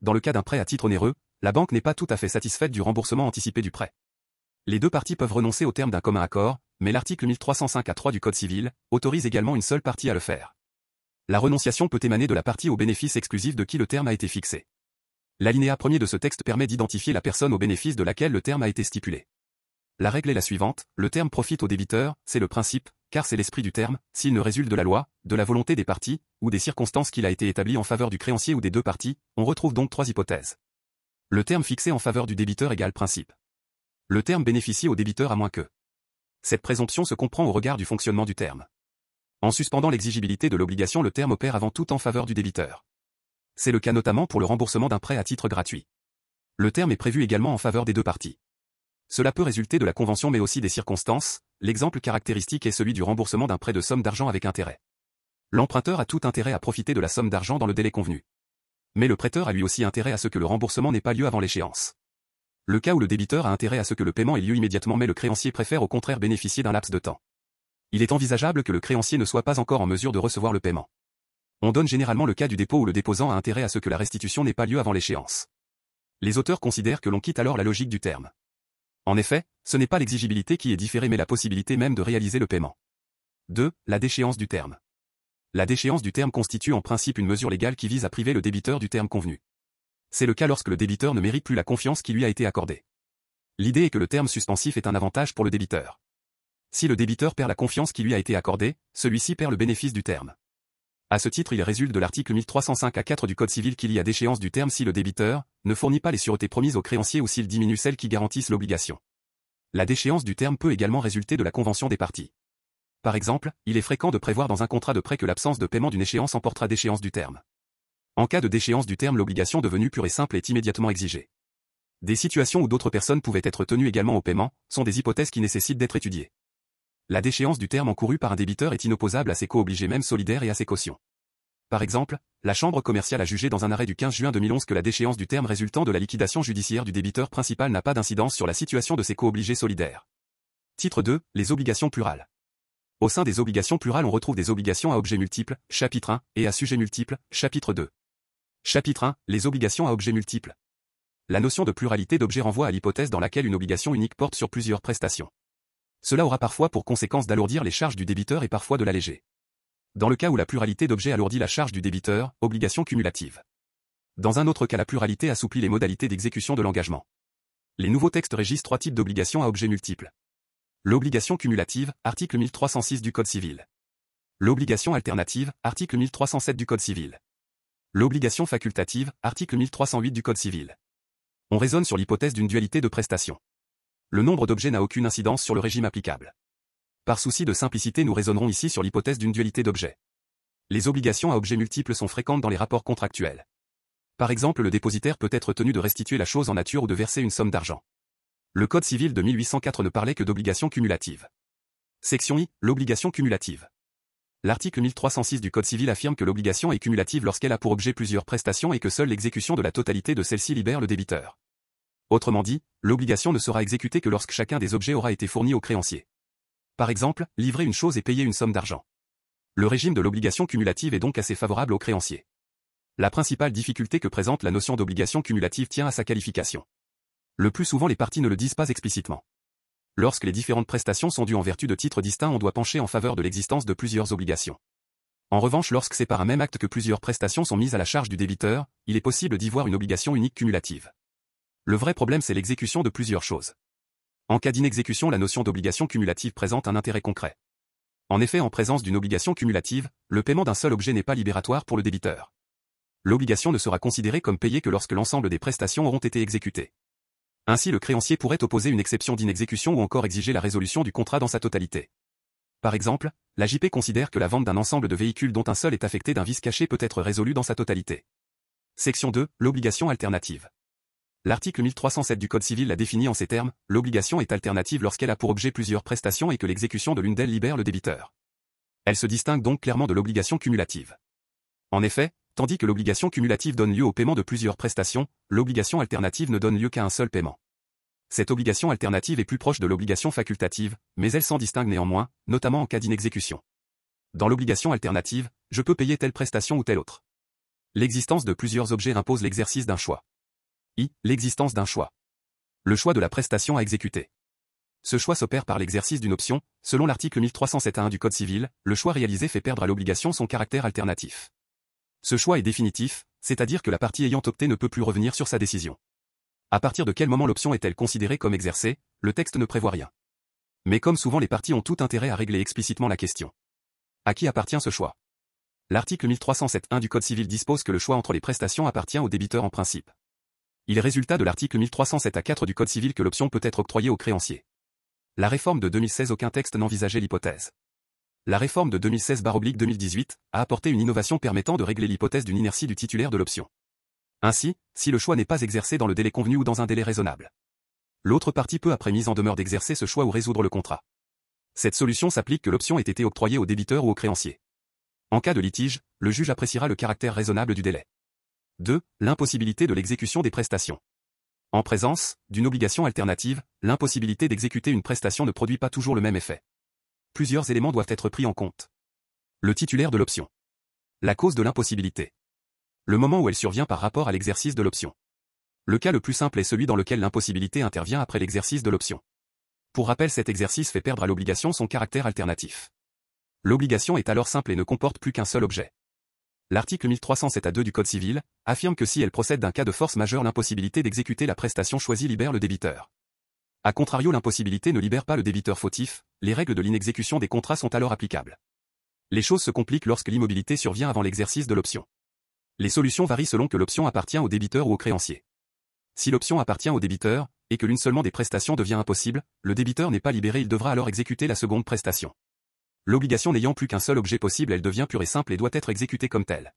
Dans le cas d'un prêt à titre onéreux, la banque n'est pas tout à fait satisfaite du remboursement anticipé du prêt. Les deux parties peuvent renoncer au terme d'un commun accord, mais l'article 1305.3 du Code civil autorise également une seule partie à le faire. La renonciation peut émaner de la partie au bénéfice exclusif de qui le terme a été fixé. L'alinéa 1er de ce texte permet d'identifier la personne au bénéfice de laquelle le terme a été stipulé. La règle est la suivante, le terme profite au débiteur, c'est le principe, car c'est l'esprit du terme, s'il ne résulte de la loi, de la volonté des parties, ou des circonstances qu'il a été établi en faveur du créancier ou des deux parties, on retrouve donc trois hypothèses. Le terme fixé en faveur du débiteur égale principe. Le terme bénéficie au débiteur à moins que. Cette présomption se comprend au regard du fonctionnement du terme. En suspendant l'exigibilité de l'obligation, le terme opère avant tout en faveur du débiteur. C'est le cas notamment pour le remboursement d'un prêt à titre gratuit. Le terme est prévu également en faveur des deux parties. Cela peut résulter de la convention mais aussi des circonstances, l'exemple caractéristique est celui du remboursement d'un prêt de somme d'argent avec intérêt. L'emprunteur a tout intérêt à profiter de la somme d'argent dans le délai convenu. Mais le prêteur a lui aussi intérêt à ce que le remboursement n'ait pas lieu avant l'échéance. Le cas où le débiteur a intérêt à ce que le paiement ait lieu immédiatement mais le créancier préfère au contraire bénéficier d'un laps de temps. Il est envisageable que le créancier ne soit pas encore en mesure de recevoir le paiement. On donne généralement le cas du dépôt où le déposant a intérêt à ce que la restitution n'ait pas lieu avant l'échéance. Les auteurs considèrent que l'on quitte alors la logique du terme. En effet, ce n'est pas l'exigibilité qui est différée mais la possibilité même de réaliser le paiement. 2. La déchéance du terme. La déchéance du terme constitue en principe une mesure légale qui vise à priver le débiteur du terme convenu. C'est le cas lorsque le débiteur ne mérite plus la confiance qui lui a été accordée. L'idée est que le terme suspensif est un avantage pour le débiteur. Si le débiteur perd la confiance qui lui a été accordée, celui-ci perd le bénéfice du terme. À ce titre, il résulte de l'article 1305-4 du Code civil qu'il y a déchéance du terme si le débiteur ne fournit pas les sûretés promises au créancier ou s'il diminue celles qui garantissent l'obligation. La déchéance du terme peut également résulter de la convention des parties. Par exemple, il est fréquent de prévoir dans un contrat de prêt que l'absence de paiement d'une échéance emportera déchéance du terme. En cas de déchéance du terme, l'obligation devenue pure et simple est immédiatement exigée. Des situations où d'autres personnes pouvaient être tenues également au paiement sont des hypothèses qui nécessitent d'être étudiées. La déchéance du terme encouru par un débiteur est inopposable à ses co-obligés même solidaires et à ses cautions. Par exemple, la Chambre commerciale a jugé dans un arrêt du 15 juin 2011 que la déchéance du terme résultant de la liquidation judiciaire du débiteur principal n'a pas d'incidence sur la situation de ses co-obligés solidaires. Titre 2, les obligations plurales. Au sein des obligations plurales on retrouve des obligations à objet multiple, chapitre 1, et à sujet multiple, chapitre 2. Chapitre 1, les obligations à objet multiple. La notion de pluralité d'objets renvoie à l'hypothèse dans laquelle une obligation unique porte sur plusieurs prestations. Cela aura parfois pour conséquence d'alourdir les charges du débiteur et parfois de l'alléger. Dans le cas où la pluralité d'objets alourdit la charge du débiteur, obligation cumulative. Dans un autre cas la pluralité assouplit les modalités d'exécution de l'engagement. Les nouveaux textes régissent trois types d'obligations à objet multiple. L'obligation cumulative, article 1306 du Code civil. L'obligation alternative, article 1307 du Code civil. L'obligation facultative, article 1308 du Code civil. On raisonne sur l'hypothèse d'une dualité de prestations. Le nombre d'objets n'a aucune incidence sur le régime applicable. Par souci de simplicité nous raisonnerons ici sur l'hypothèse d'une dualité d'objets. Les obligations à objets multiples sont fréquentes dans les rapports contractuels. Par exemple le dépositaire peut être tenu de restituer la chose en nature ou de verser une somme d'argent. Le Code civil de 1804 ne parlait que d'obligations cumulatives. Section I, l'obligation cumulative. L'article 1306 du Code civil affirme que l'obligation est cumulative lorsqu'elle a pour objet plusieurs prestations et que seule l'exécution de la totalité de celle-ci libère le débiteur. Autrement dit, l'obligation ne sera exécutée que lorsque chacun des objets aura été fourni au créancier. Par exemple, livrer une chose et payer une somme d'argent. Le régime de l'obligation cumulative est donc assez favorable aux créanciers. La principale difficulté que présente la notion d'obligation cumulative tient à sa qualification. Le plus souvent les parties ne le disent pas explicitement. Lorsque les différentes prestations sont dues en vertu de titres distincts on doit pencher en faveur de l'existence de plusieurs obligations. En revanche lorsque c'est par un même acte que plusieurs prestations sont mises à la charge du débiteur, il est possible d'y voir une obligation unique cumulative. Le vrai problème c'est l'exécution de plusieurs choses. En cas d'inexécution la notion d'obligation cumulative présente un intérêt concret. En effet en présence d'une obligation cumulative, le paiement d'un seul objet n'est pas libératoire pour le débiteur. L'obligation ne sera considérée comme payée que lorsque l'ensemble des prestations auront été exécutées. Ainsi le créancier pourrait opposer une exception d'inexécution ou encore exiger la résolution du contrat dans sa totalité. Par exemple, l'AJP considère que la vente d'un ensemble de véhicules dont un seul est affecté d'un vice caché peut être résolue dans sa totalité. Section 2, l'obligation alternative. L'article 1307 du Code civil la définit en ces termes, l'obligation est alternative lorsqu'elle a pour objet plusieurs prestations et que l'exécution de l'une d'elles libère le débiteur. Elle se distingue donc clairement de l'obligation cumulative. En effet, tandis que l'obligation cumulative donne lieu au paiement de plusieurs prestations, l'obligation alternative ne donne lieu qu'à un seul paiement. Cette obligation alternative est plus proche de l'obligation facultative, mais elle s'en distingue néanmoins, notamment en cas d'inexécution. Dans l'obligation alternative, je peux payer telle prestation ou telle autre. L'existence de plusieurs objets impose l'exercice d'un choix. L'existence d'un choix. Le choix de la prestation à exécuter. Ce choix s'opère par l'exercice d'une option, selon l'article 1307-1 du Code civil, le choix réalisé fait perdre à l'obligation son caractère alternatif. Ce choix est définitif, c'est-à-dire que la partie ayant opté ne peut plus revenir sur sa décision. À partir de quel moment l'option est-elle considérée comme exercée, le texte ne prévoit rien. Mais comme souvent les parties ont tout intérêt à régler explicitement la question. À qui appartient ce choix? L'article 1307-1 du Code civil dispose que le choix entre les prestations appartient au débiteur en principe. Il résulta de l'article 1307-4 du Code civil que l'option peut être octroyée au créancier. La réforme de 2016 aucun texte n'envisageait l'hypothèse. La réforme de 2016/2018 a apporté une innovation permettant de régler l'hypothèse d'une inertie du titulaire de l'option. Ainsi, si le choix n'est pas exercé dans le délai convenu ou dans un délai raisonnable, l'autre partie peut après mise en demeure d'exercer ce choix ou résoudre le contrat. Cette solution s'applique que l'option ait été octroyée au débiteur ou au créancier. En cas de litige, le juge appréciera le caractère raisonnable du délai. 2. L'impossibilité de l'exécution des prestations. En présence d'une obligation alternative, l'impossibilité d'exécuter une prestation ne produit pas toujours le même effet. Plusieurs éléments doivent être pris en compte. Le titulaire de l'option. La cause de l'impossibilité. Le moment où elle survient par rapport à l'exercice de l'option. Le cas le plus simple est celui dans lequel l'impossibilité intervient après l'exercice de l'option. Pour rappel, cet exercice fait perdre à l'obligation son caractère alternatif. L'obligation est alors simple et ne comporte plus qu'un seul objet. L'article 1307-2 du Code civil affirme que si elle procède d'un cas de force majeure, l'impossibilité d'exécuter la prestation choisie libère le débiteur. A contrario, l'impossibilité ne libère pas le débiteur fautif, les règles de l'inexécution des contrats sont alors applicables. Les choses se compliquent lorsque l'immobilité survient avant l'exercice de l'option. Les solutions varient selon que l'option appartient au débiteur ou au créancier. Si l'option appartient au débiteur, et que l'une seulement des prestations devient impossible, le débiteur n'est pas libéré, il devra alors exécuter la seconde prestation. L'obligation n'ayant plus qu'un seul objet possible, elle devient pure et simple et doit être exécutée comme telle.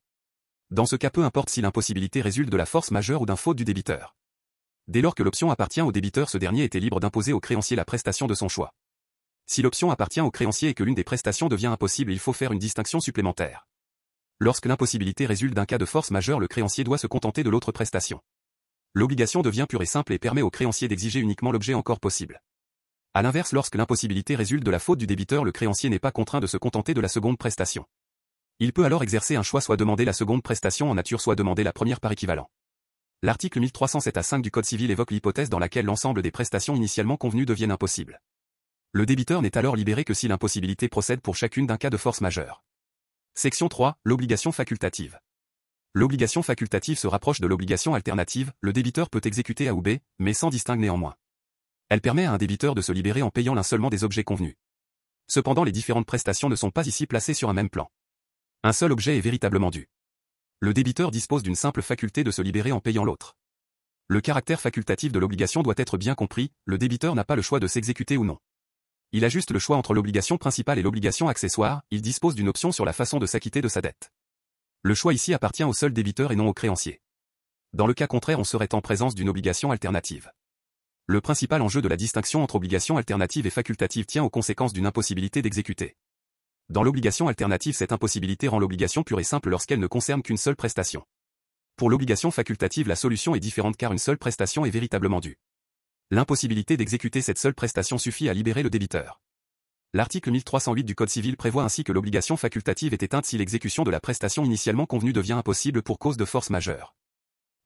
Dans ce cas, peu importe si l'impossibilité résulte de la force majeure ou d'un faute du débiteur. Dès lors que l'option appartient au débiteur, ce dernier était libre d'imposer au créancier la prestation de son choix. Si l'option appartient au créancier et que l'une des prestations devient impossible, il faut faire une distinction supplémentaire. Lorsque l'impossibilité résulte d'un cas de force majeure, le créancier doit se contenter de l'autre prestation. L'obligation devient pure et simple et permet au créancier d'exiger uniquement l'objet encore possible. A l'inverse, lorsque l'impossibilité résulte de la faute du débiteur, le créancier n'est pas contraint de se contenter de la seconde prestation. Il peut alors exercer un choix, soit demander la seconde prestation en nature, soit demander la première par équivalent. L'article 1307-5 du Code civil évoque l'hypothèse dans laquelle l'ensemble des prestations initialement convenues deviennent impossibles. Le débiteur n'est alors libéré que si l'impossibilité procède pour chacune d'un cas de force majeure. Section 3. L'obligation facultative. L'obligation facultative se rapproche de l'obligation alternative, le débiteur peut exécuter A ou B, mais sans distingue néanmoins. Elle permet à un débiteur de se libérer en payant l'un seulement des objets convenus. Cependant, les différentes prestations ne sont pas ici placées sur un même plan. Un seul objet est véritablement dû. Le débiteur dispose d'une simple faculté de se libérer en payant l'autre. Le caractère facultatif de l'obligation doit être bien compris, le débiteur n'a pas le choix de s'exécuter ou non. Il a juste le choix entre l'obligation principale et l'obligation accessoire, il dispose d'une option sur la façon de s'acquitter de sa dette. Le choix ici appartient au seul débiteur et non au créancier. Dans le cas contraire, on serait en présence d'une obligation alternative. Le principal enjeu de la distinction entre obligation alternative et facultative tient aux conséquences d'une impossibilité d'exécuter. Dans l'obligation alternative, cette impossibilité rend l'obligation pure et simple lorsqu'elle ne concerne qu'une seule prestation. Pour l'obligation facultative, la solution est différente car une seule prestation est véritablement due. L'impossibilité d'exécuter cette seule prestation suffit à libérer le débiteur. L'article 1308 du Code civil prévoit ainsi que l'obligation facultative est éteinte si l'exécution de la prestation initialement convenue devient impossible pour cause de force majeure.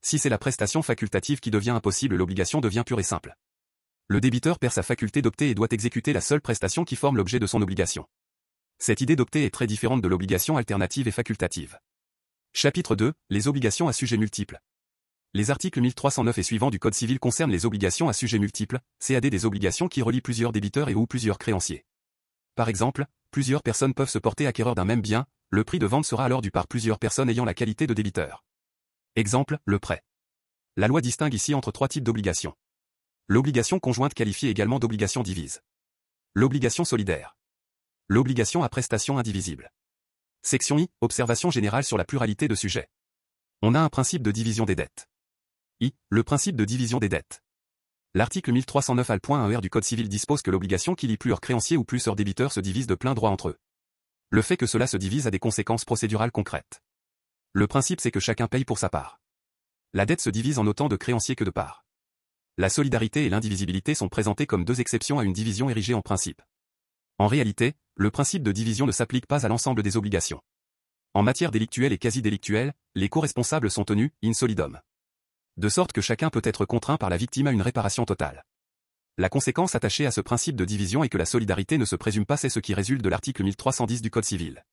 Si c'est la prestation facultative qui devient impossible, l'obligation devient pure et simple. Le débiteur perd sa faculté d'opter et doit exécuter la seule prestation qui forme l'objet de son obligation. Cette idée d'opter est très différente de l'obligation alternative et facultative. Chapitre 2. Les obligations à sujet multiple. Les articles 1309 et suivants du Code civil concernent les obligations à sujet multiple, CAD, des obligations qui relient plusieurs débiteurs et ou plusieurs créanciers. Par exemple, plusieurs personnes peuvent se porter acquéreurs d'un même bien, le prix de vente sera alors dû par plusieurs personnes ayant la qualité de débiteur. Exemple, le prêt. La loi distingue ici entre trois types d'obligations. L'obligation conjointe, qualifiée également d'obligation divise. L'obligation solidaire. L'obligation à prestation indivisible. Section I. Observation générale sur la pluralité de sujets. On a un principe de division des dettes. I. Le principe de division des dettes. L'article 1309 al.1 du Code civil dispose que l'obligation qui lie plusieurs créanciers ou plusieurs débiteurs se divise de plein droit entre eux. Le fait que cela se divise a des conséquences procédurales concrètes. Le principe, c'est que chacun paye pour sa part. La dette se divise en autant de créanciers que de parts. La solidarité et l'indivisibilité sont présentées comme deux exceptions à une division érigée en principe. En réalité, le principe de division ne s'applique pas à l'ensemble des obligations. En matière délictuelle et quasi-délictuelle, les co-responsables sont tenus in solidum. De sorte que chacun peut être contraint par la victime à une réparation totale. La conséquence attachée à ce principe de division est que la solidarité ne se présume pas, c'est ce qui résulte de l'article 1310 du Code civil.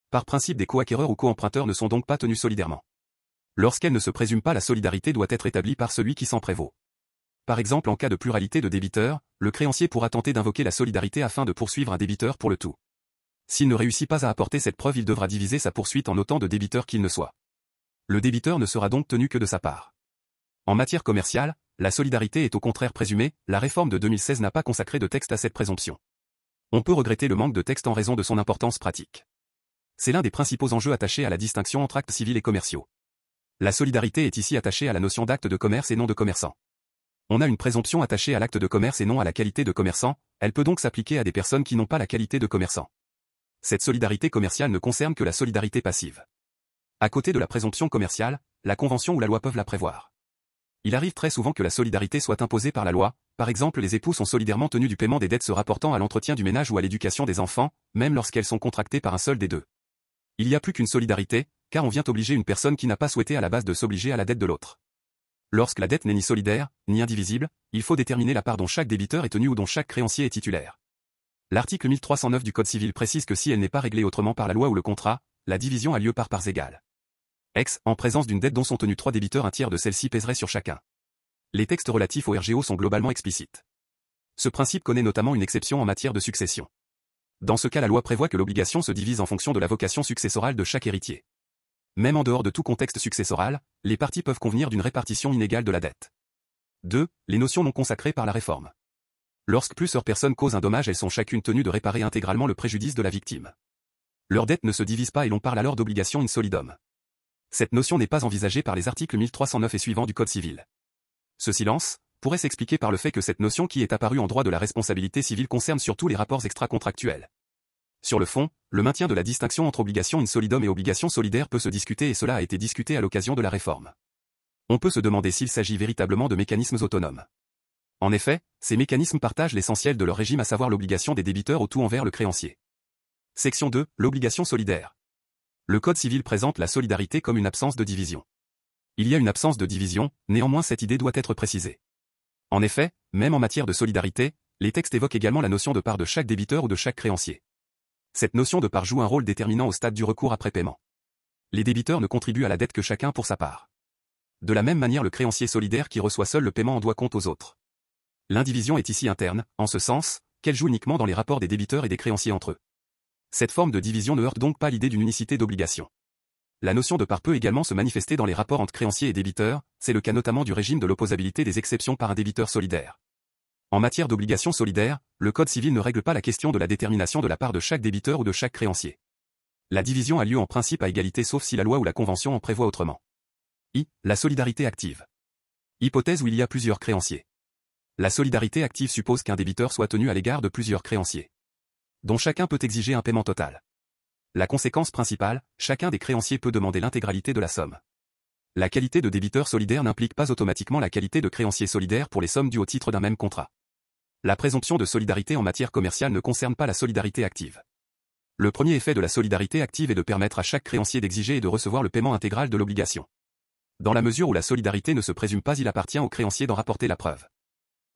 Par principe, des co-acquéreurs ou co-emprunteurs ne sont donc pas tenus solidairement. Lorsqu'elle ne se présume pas, la solidarité doit être établie par celui qui s'en prévaut. Par exemple, en cas de pluralité de débiteurs, le créancier pourra tenter d'invoquer la solidarité afin de poursuivre un débiteur pour le tout. S'il ne réussit pas à apporter cette preuve, il devra diviser sa poursuite en autant de débiteurs qu'il ne soit. Le débiteur ne sera donc tenu que de sa part. En matière commerciale, la solidarité est au contraire présumée, la réforme de 2016 n'a pas consacré de texte à cette présomption. On peut regretter le manque de texte en raison de son importance pratique. C'est l'un des principaux enjeux attachés à la distinction entre actes civils et commerciaux. La solidarité est ici attachée à la notion d'acte de commerce et non de commerçant. On a une présomption attachée à l'acte de commerce et non à la qualité de commerçant, elle peut donc s'appliquer à des personnes qui n'ont pas la qualité de commerçant. Cette solidarité commerciale ne concerne que la solidarité passive. À côté de la présomption commerciale, la convention ou la loi peuvent la prévoir. Il arrive très souvent que la solidarité soit imposée par la loi, par exemple les époux sont solidairement tenus du paiement des dettes se rapportant à l'entretien du ménage ou à l'éducation des enfants, même lorsqu'elles sont contractées par un seul des deux. Il n'y a plus qu'une solidarité, car on vient obliger une personne qui n'a pas souhaité à la base de s'obliger à la dette de l'autre. Lorsque la dette n'est ni solidaire, ni indivisible, il faut déterminer la part dont chaque débiteur est tenu ou dont chaque créancier est titulaire. L'article 1309 du Code civil précise que si elle n'est pas réglée autrement par la loi ou le contrat, la division a lieu par parts égales. En présence d'une dette dont sont tenus trois débiteurs, un tiers de celle-ci pèserait sur chacun. Les textes relatifs au RGO sont globalement explicites. Ce principe connaît notamment une exception en matière de succession. Dans ce cas, la loi prévoit que l'obligation se divise en fonction de la vocation successorale de chaque héritier. Même en dehors de tout contexte successoral, les parties peuvent convenir d'une répartition inégale de la dette. 2. Les notions non consacrées par la réforme. Lorsque plusieurs personnes causent un dommage, elles sont chacune tenues de réparer intégralement le préjudice de la victime. Leur dette ne se divise pas et l'on parle alors d'obligation in solidum. Cette notion n'est pas envisagée par les articles 1309 et suivants du Code civil. Ce silence, pourrait s'expliquer par le fait que cette notion qui est apparue en droit de la responsabilité civile concerne surtout les rapports extra-contractuels. Sur le fond, le maintien de la distinction entre obligation in solidum et obligation solidaire peut se discuter et cela a été discuté à l'occasion de la réforme. On peut se demander s'il s'agit véritablement de mécanismes autonomes. En effet, ces mécanismes partagent l'essentiel de leur régime, à savoir l'obligation des débiteurs au tout envers le créancier. Section 2, l'obligation solidaire. Le Code civil présente la solidarité comme une absence de division. Il y a une absence de division, néanmoins cette idée doit être précisée. En effet, même en matière de solidarité, les textes évoquent également la notion de part de chaque débiteur ou de chaque créancier. Cette notion de part joue un rôle déterminant au stade du recours après paiement. Les débiteurs ne contribuent à la dette que chacun pour sa part. De la même manière, le créancier solidaire qui reçoit seul le paiement en doit compte aux autres. L'indivision est ici interne, en ce sens, qu'elle joue uniquement dans les rapports des débiteurs et des créanciers entre eux. Cette forme de division ne heurte donc pas l'idée d'une unicité d'obligation. La notion de part peut également se manifester dans les rapports entre créanciers et débiteurs, c'est le cas notamment du régime de l'opposabilité des exceptions par un débiteur solidaire. En matière d'obligation solidaire, le Code civil ne règle pas la question de la détermination de la part de chaque débiteur ou de chaque créancier. La division a lieu en principe à égalité sauf si la loi ou la convention en prévoit autrement. La solidarité active. Hypothèse où il y a plusieurs créanciers. La solidarité active suppose qu'un débiteur soit tenu à l'égard de plusieurs créanciers, dont chacun peut exiger un paiement total. La conséquence principale, chacun des créanciers peut demander l'intégralité de la somme. La qualité de débiteur solidaire n'implique pas automatiquement la qualité de créancier solidaire pour les sommes dues au titre d'un même contrat. La présomption de solidarité en matière commerciale ne concerne pas la solidarité active. Le premier effet de la solidarité active est de permettre à chaque créancier d'exiger et de recevoir le paiement intégral de l'obligation. Dans la mesure où la solidarité ne se présume pas, il appartient au créancier d'en rapporter la preuve.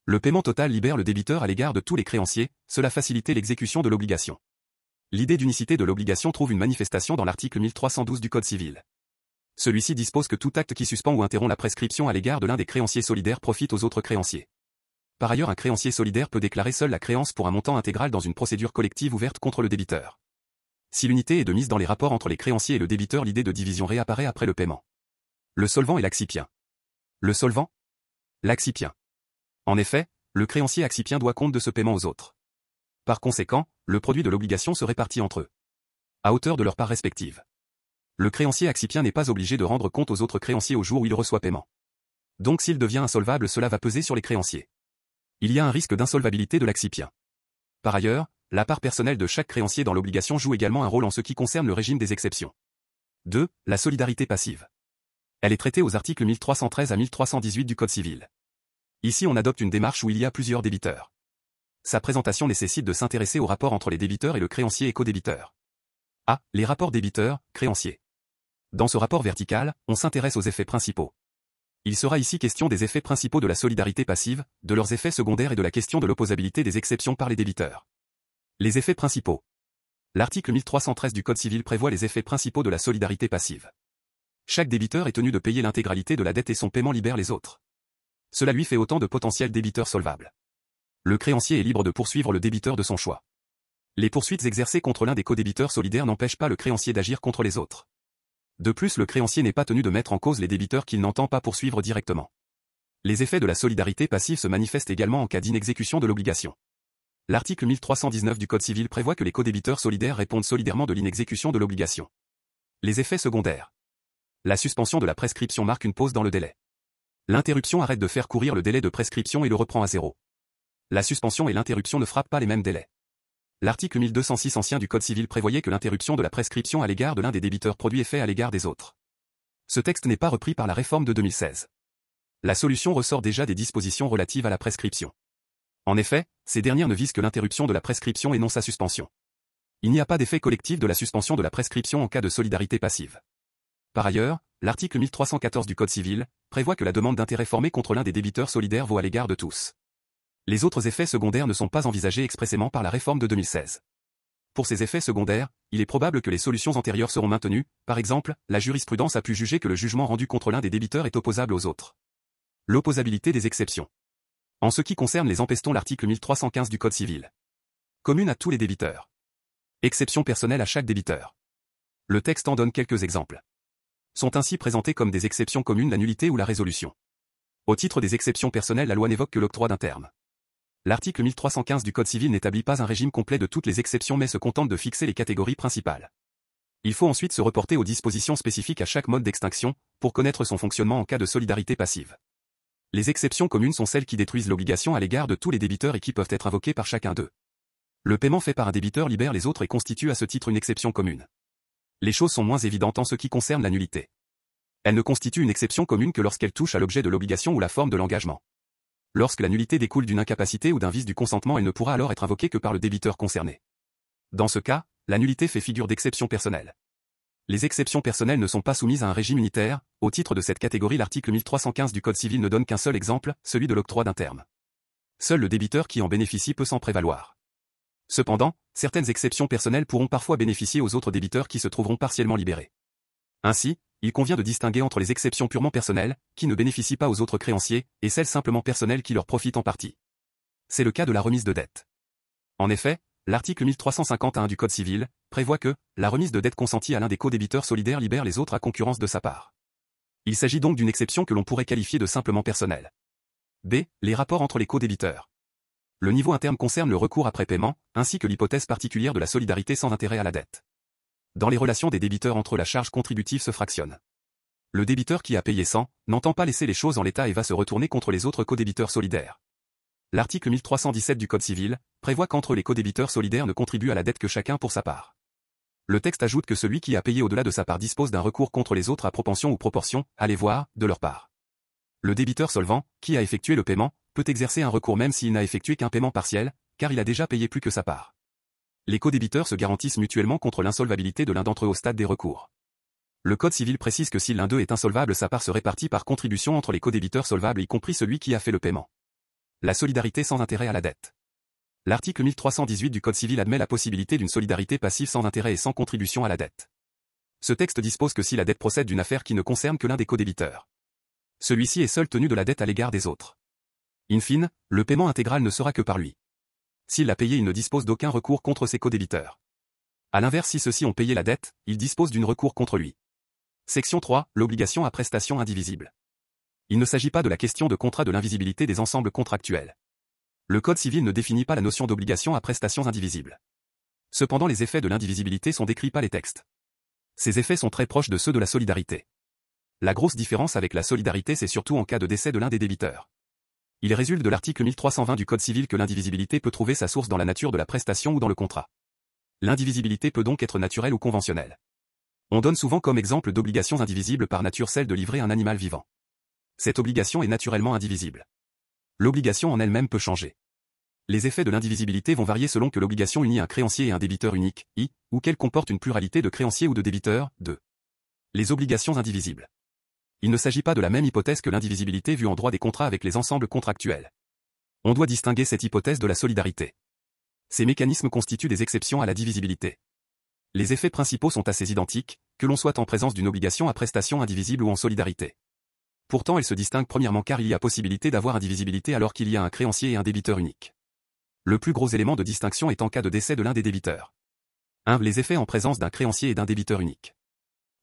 Le paiement total libère le débiteur à l'égard de tous les créanciers, cela facilite l'exécution de l'obligation. L'idée d'unicité de l'obligation trouve une manifestation dans l'article 1312 du Code civil. Celui-ci dispose que tout acte qui suspend ou interrompt la prescription à l'égard de l'un des créanciers solidaires profite aux autres créanciers. Par ailleurs, un créancier solidaire peut déclarer seul la créance pour un montant intégral dans une procédure collective ouverte contre le débiteur. Si l'unité est de mise dans les rapports entre les créanciers et le débiteur, l'idée de division réapparaît après le paiement. Le solvant et l'accipient. Le solvant? L'accipient. En effet, le créancier accipient doit compte de ce paiement aux autres. Par conséquent, le produit de l'obligation se répartit entre eux, à hauteur de leur part respective. Le créancier accipient n'est pas obligé de rendre compte aux autres créanciers au jour où il reçoit paiement. Donc s'il devient insolvable, cela va peser sur les créanciers. Il y a un risque d'insolvabilité de l'accipient. Par ailleurs, la part personnelle de chaque créancier dans l'obligation joue également un rôle en ce qui concerne le régime des exceptions. 2. La solidarité passive. Elle est traitée aux articles 1313 à 1318 du Code civil. Ici on adopte une démarche où il y a plusieurs débiteurs. Sa présentation nécessite de s'intéresser aux rapports entre les débiteurs et le créancier et codébiteur. A. Les rapports débiteurs-créanciers. Dans ce rapport vertical, on s'intéresse aux effets principaux. Il sera ici question des effets principaux de la solidarité passive, de leurs effets secondaires et de la question de l'opposabilité des exceptions par les débiteurs. Les effets principaux. L'article 1313 du Code civil prévoit les effets principaux de la solidarité passive. Chaque débiteur est tenu de payer l'intégralité de la dette et son paiement libère les autres. Cela lui fait autant de potentiels débiteurs solvables. Le créancier est libre de poursuivre le débiteur de son choix. Les poursuites exercées contre l'un des codébiteurs solidaires n'empêchent pas le créancier d'agir contre les autres. De plus, le créancier n'est pas tenu de mettre en cause les débiteurs qu'il n'entend pas poursuivre directement. Les effets de la solidarité passive se manifestent également en cas d'inexécution de l'obligation. L'article 1319 du Code civil prévoit que les codébiteurs solidaires répondent solidairement de l'inexécution de l'obligation. Les effets secondaires. La suspension de la prescription marque une pause dans le délai. L'interruption arrête de faire courir le délai de prescription et le reprend à zéro. La suspension et l'interruption ne frappent pas les mêmes délais. L'article 1206 ancien du Code civil prévoyait que l'interruption de la prescription à l'égard de l'un des débiteurs produit effet à l'égard des autres. Ce texte n'est pas repris par la réforme de 2016. La solution ressort déjà des dispositions relatives à la prescription. En effet, ces dernières ne visent que l'interruption de la prescription et non sa suspension. Il n'y a pas d'effet collectif de la suspension de la prescription en cas de solidarité passive. Par ailleurs, l'article 1314 du Code civil prévoit que la demande d'intérêt formée contre l'un des débiteurs solidaires vaut à l'égard de tous. Les autres effets secondaires ne sont pas envisagés expressément par la réforme de 2016. Pour ces effets secondaires, il est probable que les solutions antérieures seront maintenues, par exemple, la jurisprudence a pu juger que le jugement rendu contre l'un des débiteurs est opposable aux autres. L'opposabilité des exceptions. En ce qui concerne les empestons, l'article 1315 du Code civil. Commune à tous les débiteurs. Exception personnelle à chaque débiteur. Le texte en donne quelques exemples. Sont ainsi présentés comme des exceptions communes la nullité ou la résolution. Au titre des exceptions personnelles, la loi n'évoque que l'octroi d'un terme. L'article 1315 du Code civil n'établit pas un régime complet de toutes les exceptions mais se contente de fixer les catégories principales. Il faut ensuite se reporter aux dispositions spécifiques à chaque mode d'extinction, pour connaître son fonctionnement en cas de solidarité passive. Les exceptions communes sont celles qui détruisent l'obligation à l'égard de tous les débiteurs et qui peuvent être invoquées par chacun d'eux. Le paiement fait par un débiteur libère les autres et constitue à ce titre une exception commune. Les choses sont moins évidentes en ce qui concerne la nullité. Elle ne constitue une exception commune que lorsqu'elle touche à l'objet de l'obligation ou la forme de l'engagement. Lorsque la nullité découle d'une incapacité ou d'un vice du consentement, elle ne pourra alors être invoquée que par le débiteur concerné. Dans ce cas, la nullité fait figure d'exception personnelle. Les exceptions personnelles ne sont pas soumises à un régime unitaire. Au titre de cette catégorie, l'article 1315 du Code civil ne donne qu'un seul exemple, celui de l'octroi d'un terme. Seul le débiteur qui en bénéficie peut s'en prévaloir. Cependant, certaines exceptions personnelles pourront parfois bénéficier aux autres débiteurs qui se trouveront partiellement libérés. Ainsi, il convient de distinguer entre les exceptions purement personnelles, qui ne bénéficient pas aux autres créanciers, et celles simplement personnelles qui leur profitent en partie. C'est le cas de la remise de dette. En effet, l'article 1351 du Code civil prévoit que la remise de dette consentie à l'un des codébiteurs solidaires libère les autres à concurrence de sa part. Il s'agit donc d'une exception que l'on pourrait qualifier de simplement personnelle. B. Les rapports entre les codébiteurs. Le niveau interne concerne le recours après paiement, ainsi que l'hypothèse particulière de la solidarité sans intérêt à la dette. Dans les relations des débiteurs entre eux, la charge contributive se fractionne. Le débiteur qui a payé 100 n'entend pas laisser les choses en l'état et va se retourner contre les autres codébiteurs solidaires. L'article 1317 du Code civil prévoit qu'entre les codébiteurs solidaires ne contribuent à la dette que chacun pour sa part. Le texte ajoute que celui qui a payé au-delà de sa part dispose d'un recours contre les autres à propension ou proportion, allez voir, de leur part. Le débiteur solvant, qui a effectué le paiement, peut exercer un recours même s'il n'a effectué qu'un paiement partiel, car il a déjà payé plus que sa part. Les codébiteurs se garantissent mutuellement contre l'insolvabilité de l'un d'entre eux au stade des recours. Le Code civil précise que si l'un d'eux est insolvable, sa part se répartit par contribution entre les codébiteurs solvables y compris celui qui a fait le paiement. La solidarité sans intérêt à la dette. L'article 1318 du Code civil admet la possibilité d'une solidarité passive sans intérêt et sans contribution à la dette. Ce texte dispose que si la dette procède d'une affaire qui ne concerne que l'un des codébiteurs, celui-ci est seul tenu de la dette à l'égard des autres. In fine, le paiement intégral ne sera que par lui. S'il l'a payé, il ne dispose d'aucun recours contre ses codébiteurs. A l'inverse, si ceux-ci ont payé la dette, il dispose d'un recours contre lui. Section 3. L'obligation à prestation indivisible. Il ne s'agit pas de la question de contrat de l'invisibilité des ensembles contractuels. Le Code civil ne définit pas la notion d'obligation à prestations indivisibles. Cependant, les effets de l'indivisibilité sont décrits par les textes. Ces effets sont très proches de ceux de la solidarité. La grosse différence avec la solidarité, c'est surtout en cas de décès de l'un des débiteurs. Il résulte de l'article 1320 du Code civil que l'indivisibilité peut trouver sa source dans la nature de la prestation ou dans le contrat. L'indivisibilité peut donc être naturelle ou conventionnelle. On donne souvent comme exemple d'obligations indivisibles par nature celle de livrer un animal vivant. Cette obligation est naturellement indivisible. L'obligation en elle-même peut changer. Les effets de l'indivisibilité vont varier selon que l'obligation unit un créancier et un débiteur unique, ou qu'elle comporte une pluralité de créanciers ou de débiteurs, Les obligations indivisibles. Il ne s'agit pas de la même hypothèse que l'indivisibilité vue en droit des contrats avec les ensembles contractuels. On doit distinguer cette hypothèse de la solidarité. Ces mécanismes constituent des exceptions à la divisibilité. Les effets principaux sont assez identiques, que l'on soit en présence d'une obligation à prestation indivisible ou en solidarité. Pourtant, elles se distinguent premièrement car il y a possibilité d'avoir indivisibilité alors qu'il y a un créancier et un débiteur unique. Le plus gros élément de distinction est en cas de décès de l'un des débiteurs. 1. Les effets en présence d'un créancier et d'un débiteur unique.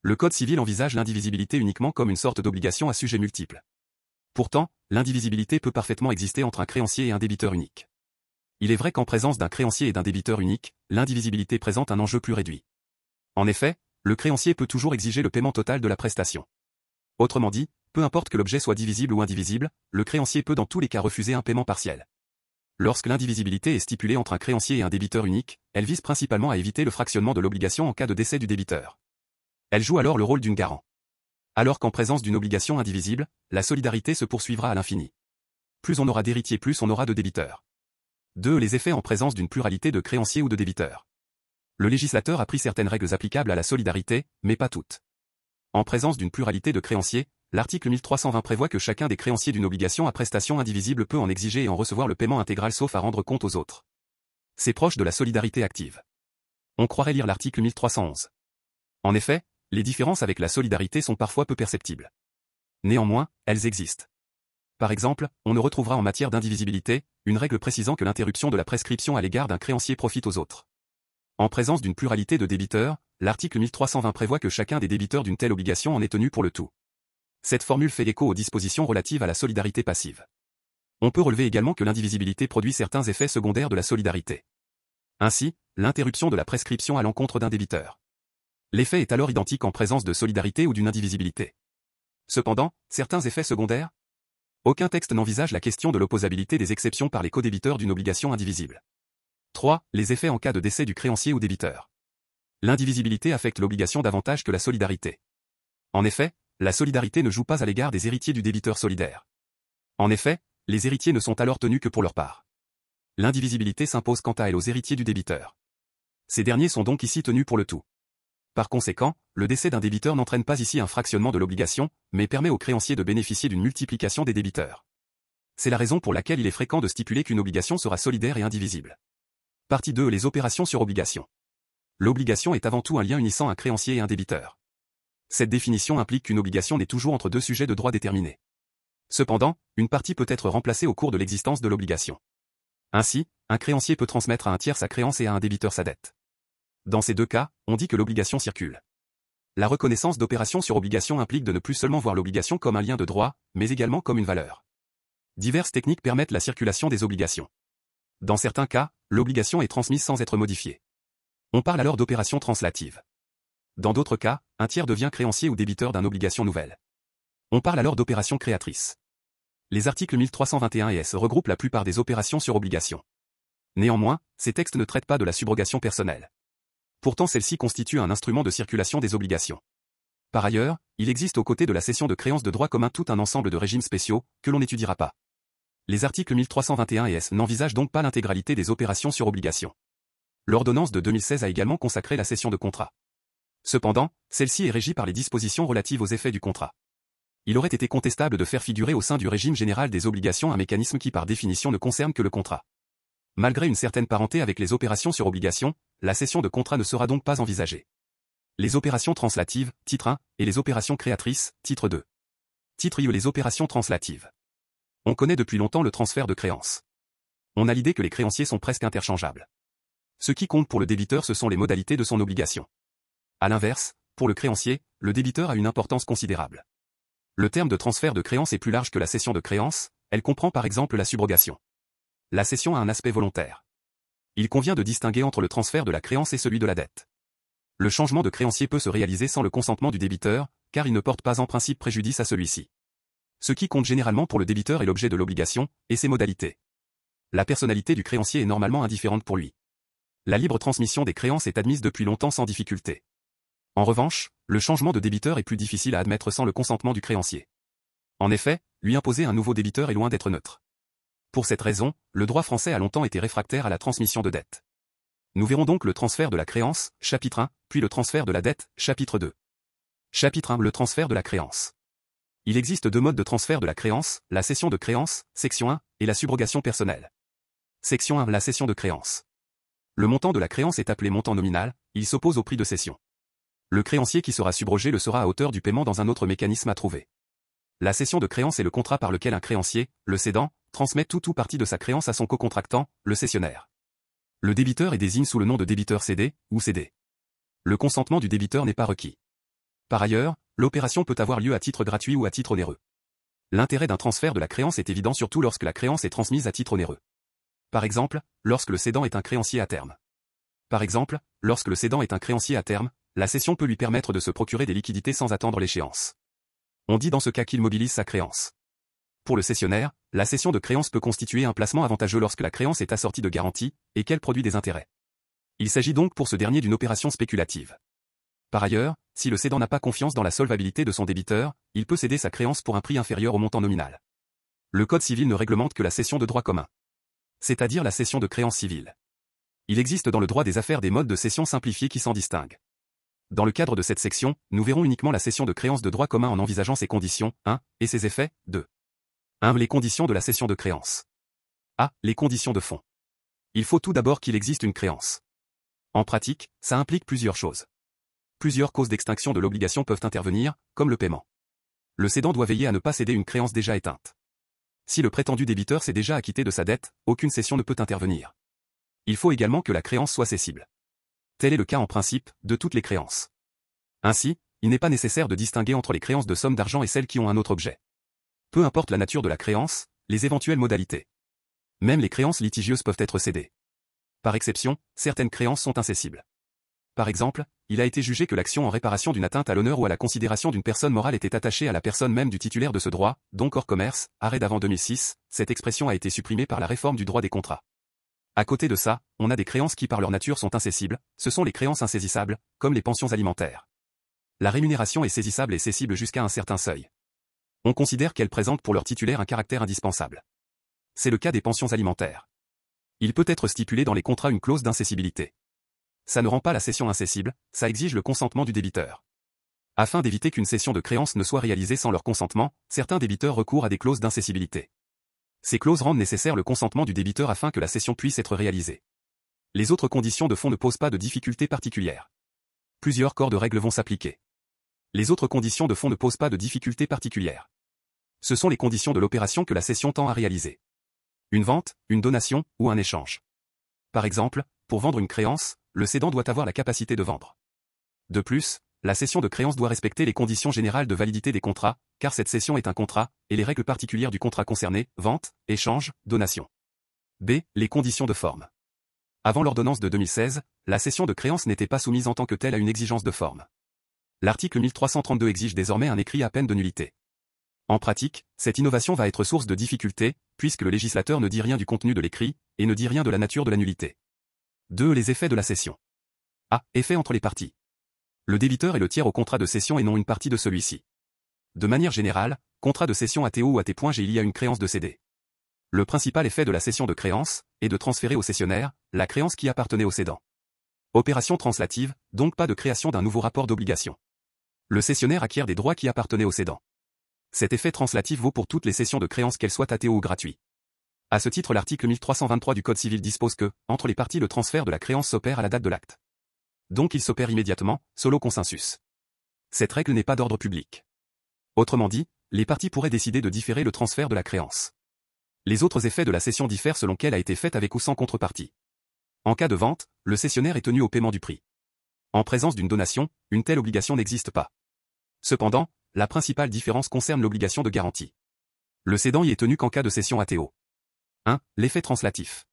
Le Code civil envisage l'indivisibilité uniquement comme une sorte d'obligation à sujet multiple. Pourtant, l'indivisibilité peut parfaitement exister entre un créancier et un débiteur unique. Il est vrai qu'en présence d'un créancier et d'un débiteur unique, l'indivisibilité présente un enjeu plus réduit. En effet, le créancier peut toujours exiger le paiement total de la prestation. Autrement dit, peu importe que l'objet soit divisible ou indivisible, le créancier peut dans tous les cas refuser un paiement partiel. Lorsque l'indivisibilité est stipulée entre un créancier et un débiteur unique, elle vise principalement à éviter le fractionnement de l'obligation en cas de décès du débiteur. Elle joue alors le rôle d'une garant. Alors qu'en présence d'une obligation indivisible, la solidarité se poursuivra à l'infini. Plus on aura d'héritiers, plus on aura de débiteurs. 2. Les effets en présence d'une pluralité de créanciers ou de débiteurs. Le législateur a pris certaines règles applicables à la solidarité, mais pas toutes. En présence d'une pluralité de créanciers, l'article 1320 prévoit que chacun des créanciers d'une obligation à prestation indivisible peut en exiger et en recevoir le paiement intégral sauf à rendre compte aux autres. C'est proche de la solidarité active. On croirait lire l'article 1311. En effet, les différences avec la solidarité sont parfois peu perceptibles. Néanmoins, elles existent. Par exemple, on ne retrouvera en matière d'indivisibilité, une règle précisant que l'interruption de la prescription à l'égard d'un créancier profite aux autres. En présence d'une pluralité de débiteurs, l'article 1320 prévoit que chacun des débiteurs d'une telle obligation en est tenu pour le tout. Cette formule fait écho aux dispositions relatives à la solidarité passive. On peut relever également que l'indivisibilité produit certains effets secondaires de la solidarité. Ainsi, l'interruption de la prescription à l'encontre d'un débiteur. L'effet est alors identique en présence de solidarité ou d'une indivisibilité. Cependant, certains effets secondaires Aucun texte n'envisage la question de l'opposabilité des exceptions par les codébiteurs d'une obligation indivisible. 3. Les effets en cas de décès du créancier ou débiteur. L'indivisibilité affecte l'obligation davantage que la solidarité. En effet, la solidarité ne joue pas à l'égard des héritiers du débiteur solidaire. En effet, les héritiers ne sont alors tenus que pour leur part. L'indivisibilité s'impose quant à elle aux héritiers du débiteur. Ces derniers sont donc ici tenus pour le tout. Par conséquent, le décès d'un débiteur n'entraîne pas ici un fractionnement de l'obligation, mais permet aux créanciers de bénéficier d'une multiplication des débiteurs. C'est la raison pour laquelle il est fréquent de stipuler qu'une obligation sera solidaire et indivisible. Partie 2. Les opérations sur obligation. L'obligation est avant tout un lien unissant un créancier et un débiteur. Cette définition implique qu'une obligation n'est toujours entre deux sujets de droit déterminés. Cependant, une partie peut être remplacée au cours de l'existence de l'obligation. Ainsi, un créancier peut transmettre à un tiers sa créance et à un débiteur sa dette. Dans ces deux cas, on dit que l'obligation circule. La reconnaissance d'opération sur obligation implique de ne plus seulement voir l'obligation comme un lien de droit, mais également comme une valeur. Diverses techniques permettent la circulation des obligations. Dans certains cas, l'obligation est transmise sans être modifiée. On parle alors d'opération translative. Dans d'autres cas, un tiers devient créancier ou débiteur d'une obligation nouvelle. On parle alors d'opération créatrice. Les articles 1321 et S regroupent la plupart des opérations sur obligation. Néanmoins, ces textes ne traitent pas de la subrogation personnelle. Pourtant celle-ci constitue un instrument de circulation des obligations. Par ailleurs, il existe aux côtés de la cession de créances de droit commun tout un ensemble de régimes spéciaux, que l'on n'étudiera pas. Les articles 1321 et S n'envisagent donc pas l'intégralité des opérations sur obligation. L'ordonnance de 2016 a également consacré la cession de contrat. Cependant, celle-ci est régie par les dispositions relatives aux effets du contrat. Il aurait été contestable de faire figurer au sein du régime général des obligations un mécanisme qui par définition ne concerne que le contrat. Malgré une certaine parenté avec les opérations sur obligation, la cession de contrat ne sera donc pas envisagée. Les opérations translatives, titre 1, et les opérations créatrices, titre 2. Titre I. Les opérations translatives. On connaît depuis longtemps le transfert de créances. On a l'idée que les créanciers sont presque interchangeables. Ce qui compte pour le débiteur ce sont les modalités de son obligation. A l'inverse, pour le créancier, le débiteur a une importance considérable. Le terme de transfert de créance est plus large que la cession de créance, elle comprend par exemple la subrogation. La cession a un aspect volontaire. Il convient de distinguer entre le transfert de la créance et celui de la dette. Le changement de créancier peut se réaliser sans le consentement du débiteur, car il ne porte pas en principe préjudice à celui-ci. Ce qui compte généralement pour le débiteur est l'objet de l'obligation, et ses modalités. La personnalité du créancier est normalement indifférente pour lui. La libre transmission des créances est admise depuis longtemps sans difficulté. En revanche, le changement de débiteur est plus difficile à admettre sans le consentement du créancier. En effet, lui imposer un nouveau débiteur est loin d'être neutre. Pour cette raison, le droit français a longtemps été réfractaire à la transmission de dette. Nous verrons donc le transfert de la créance, chapitre 1, puis le transfert de la dette, chapitre 2. Chapitre 1. Le transfert de la créance. Il existe deux modes de transfert de la créance, la cession de créance, section 1, et la subrogation personnelle. Section 1. La cession de créance. Le montant de la créance est appelé montant nominal, il s'oppose au prix de cession. Le créancier qui sera subrogé le sera à hauteur du paiement dans un autre mécanisme à trouver. La cession de créance est le contrat par lequel un créancier, le cédant, transmet tout ou partie de sa créance à son co-contractant, le cessionnaire. Le débiteur est désigné sous le nom de débiteur cédé, ou cédé. Le consentement du débiteur n'est pas requis. Par ailleurs, l'opération peut avoir lieu à titre gratuit ou à titre onéreux. L'intérêt d'un transfert de la créance est évident surtout lorsque la créance est transmise à titre onéreux. Par exemple, lorsque le cédant est un créancier à terme. La cession peut lui permettre de se procurer des liquidités sans attendre l'échéance. On dit dans ce cas qu'il mobilise sa créance. Pour le cessionnaire, la cession de créance peut constituer un placement avantageux lorsque la créance est assortie de garanties, et qu'elle produit des intérêts. Il s'agit donc pour ce dernier d'une opération spéculative. Par ailleurs, si le cédant n'a pas confiance dans la solvabilité de son débiteur, il peut céder sa créance pour un prix inférieur au montant nominal. Le Code civil ne réglemente que la cession de droit commun. C'est-à-dire la cession de créance civile. Il existe dans le droit des affaires des modes de cession simplifiés qui s'en distinguent. Dans le cadre de cette section, nous verrons uniquement la cession de créance de droit commun en envisageant ses conditions, 1, et ses effets, 2. 1. Les conditions de la cession de créance. A. Les conditions de fond. Il faut tout d'abord qu'il existe une créance. En pratique, ça implique plusieurs choses. Plusieurs causes d'extinction de l'obligation peuvent intervenir, comme le paiement. Le cédant doit veiller à ne pas céder une créance déjà éteinte. Si le prétendu débiteur s'est déjà acquitté de sa dette, aucune cession ne peut intervenir. Il faut également que la créance soit cessible. Tel est le cas en principe, de toutes les créances. Ainsi, il n'est pas nécessaire de distinguer entre les créances de sommes d'argent et celles qui ont un autre objet. Peu importe la nature de la créance, les éventuelles modalités. Même les créances litigieuses peuvent être cédées. Par exception, certaines créances sont incessibles. par exemple, il a été jugé que l'action en réparation d'une atteinte à l'honneur ou à la considération d'une personne morale était attachée à la personne même du titulaire de ce droit, donc hors commerce, arrêt d'avant 2006, cette expression a été supprimée par la réforme du droit des contrats. À côté de ça, on a des créances qui par leur nature sont incessibles, ce sont les créances insaisissables, comme les pensions alimentaires. La rémunération est saisissable et cessible jusqu'à un certain seuil. On considère qu'elles présentent pour leur titulaire un caractère indispensable. C'est le cas des pensions alimentaires. Il peut être stipulé dans les contrats une clause d'incessibilité. Ça ne rend pas la cession incessible, ça exige le consentement du débiteur. Afin d'éviter qu'une cession de créances ne soit réalisée sans leur consentement, certains débiteurs recourent à des clauses d'incessibilité. Ces clauses rendent nécessaire le consentement du débiteur afin que la cession puisse être réalisée. Les autres conditions de fond ne posent pas de difficultés particulières. Plusieurs corps de règles vont s'appliquer. Les autres conditions de fond ne posent pas de difficultés particulières. Ce sont les conditions de l'opération que la cession tend à réaliser. Une vente, une donation, ou un échange. Par exemple, pour vendre une créance, le cédant doit avoir la capacité de vendre. De plus, la cession de créance doit respecter les conditions générales de validité des contrats, car cette cession est un contrat, et les règles particulières du contrat concerné, vente, échange, donation. B. Les conditions de forme. Avant l'ordonnance de 2016, la cession de créance n'était pas soumise en tant que telle à une exigence de forme. L'article 1332 exige désormais un écrit à peine de nullité. En pratique, cette innovation va être source de difficultés, puisque le législateur ne dit rien du contenu de l'écrit, et ne dit rien de la nature de la nullité. 2. Les effets de la cession. A. Effet entre les parties. Le débiteur est le tiers au contrat de cession et non une partie de celui-ci. De manière générale, contrat de cession à TO ou à T.G il y a une créance de cédé. Le principal effet de la cession de créance est de transférer au cessionnaire la créance qui appartenait au cédant. Opération translative, donc pas de création d'un nouveau rapport d'obligation. Le cessionnaire acquiert des droits qui appartenaient au cédant. Cet effet translatif vaut pour toutes les cessions de créance qu'elles soient ATO ou gratuits. À ce titre, l'article 1323 du Code civil dispose que, entre les parties, le transfert de la créance s'opère à la date de l'acte. Donc il s'opère immédiatement, solo consensus. Cette règle n'est pas d'ordre public. Autrement dit, les parties pourraient décider de différer le transfert de la créance. Les autres effets de la cession diffèrent selon qu'elle a été faite avec ou sans contrepartie. En cas de vente, le cessionnaire est tenu au paiement du prix. En présence d'une donation, une telle obligation n'existe pas. Cependant, la principale différence concerne l'obligation de garantie. Le cédant y est tenu qu'en cas de cession ATO. 1. L'effet translatif.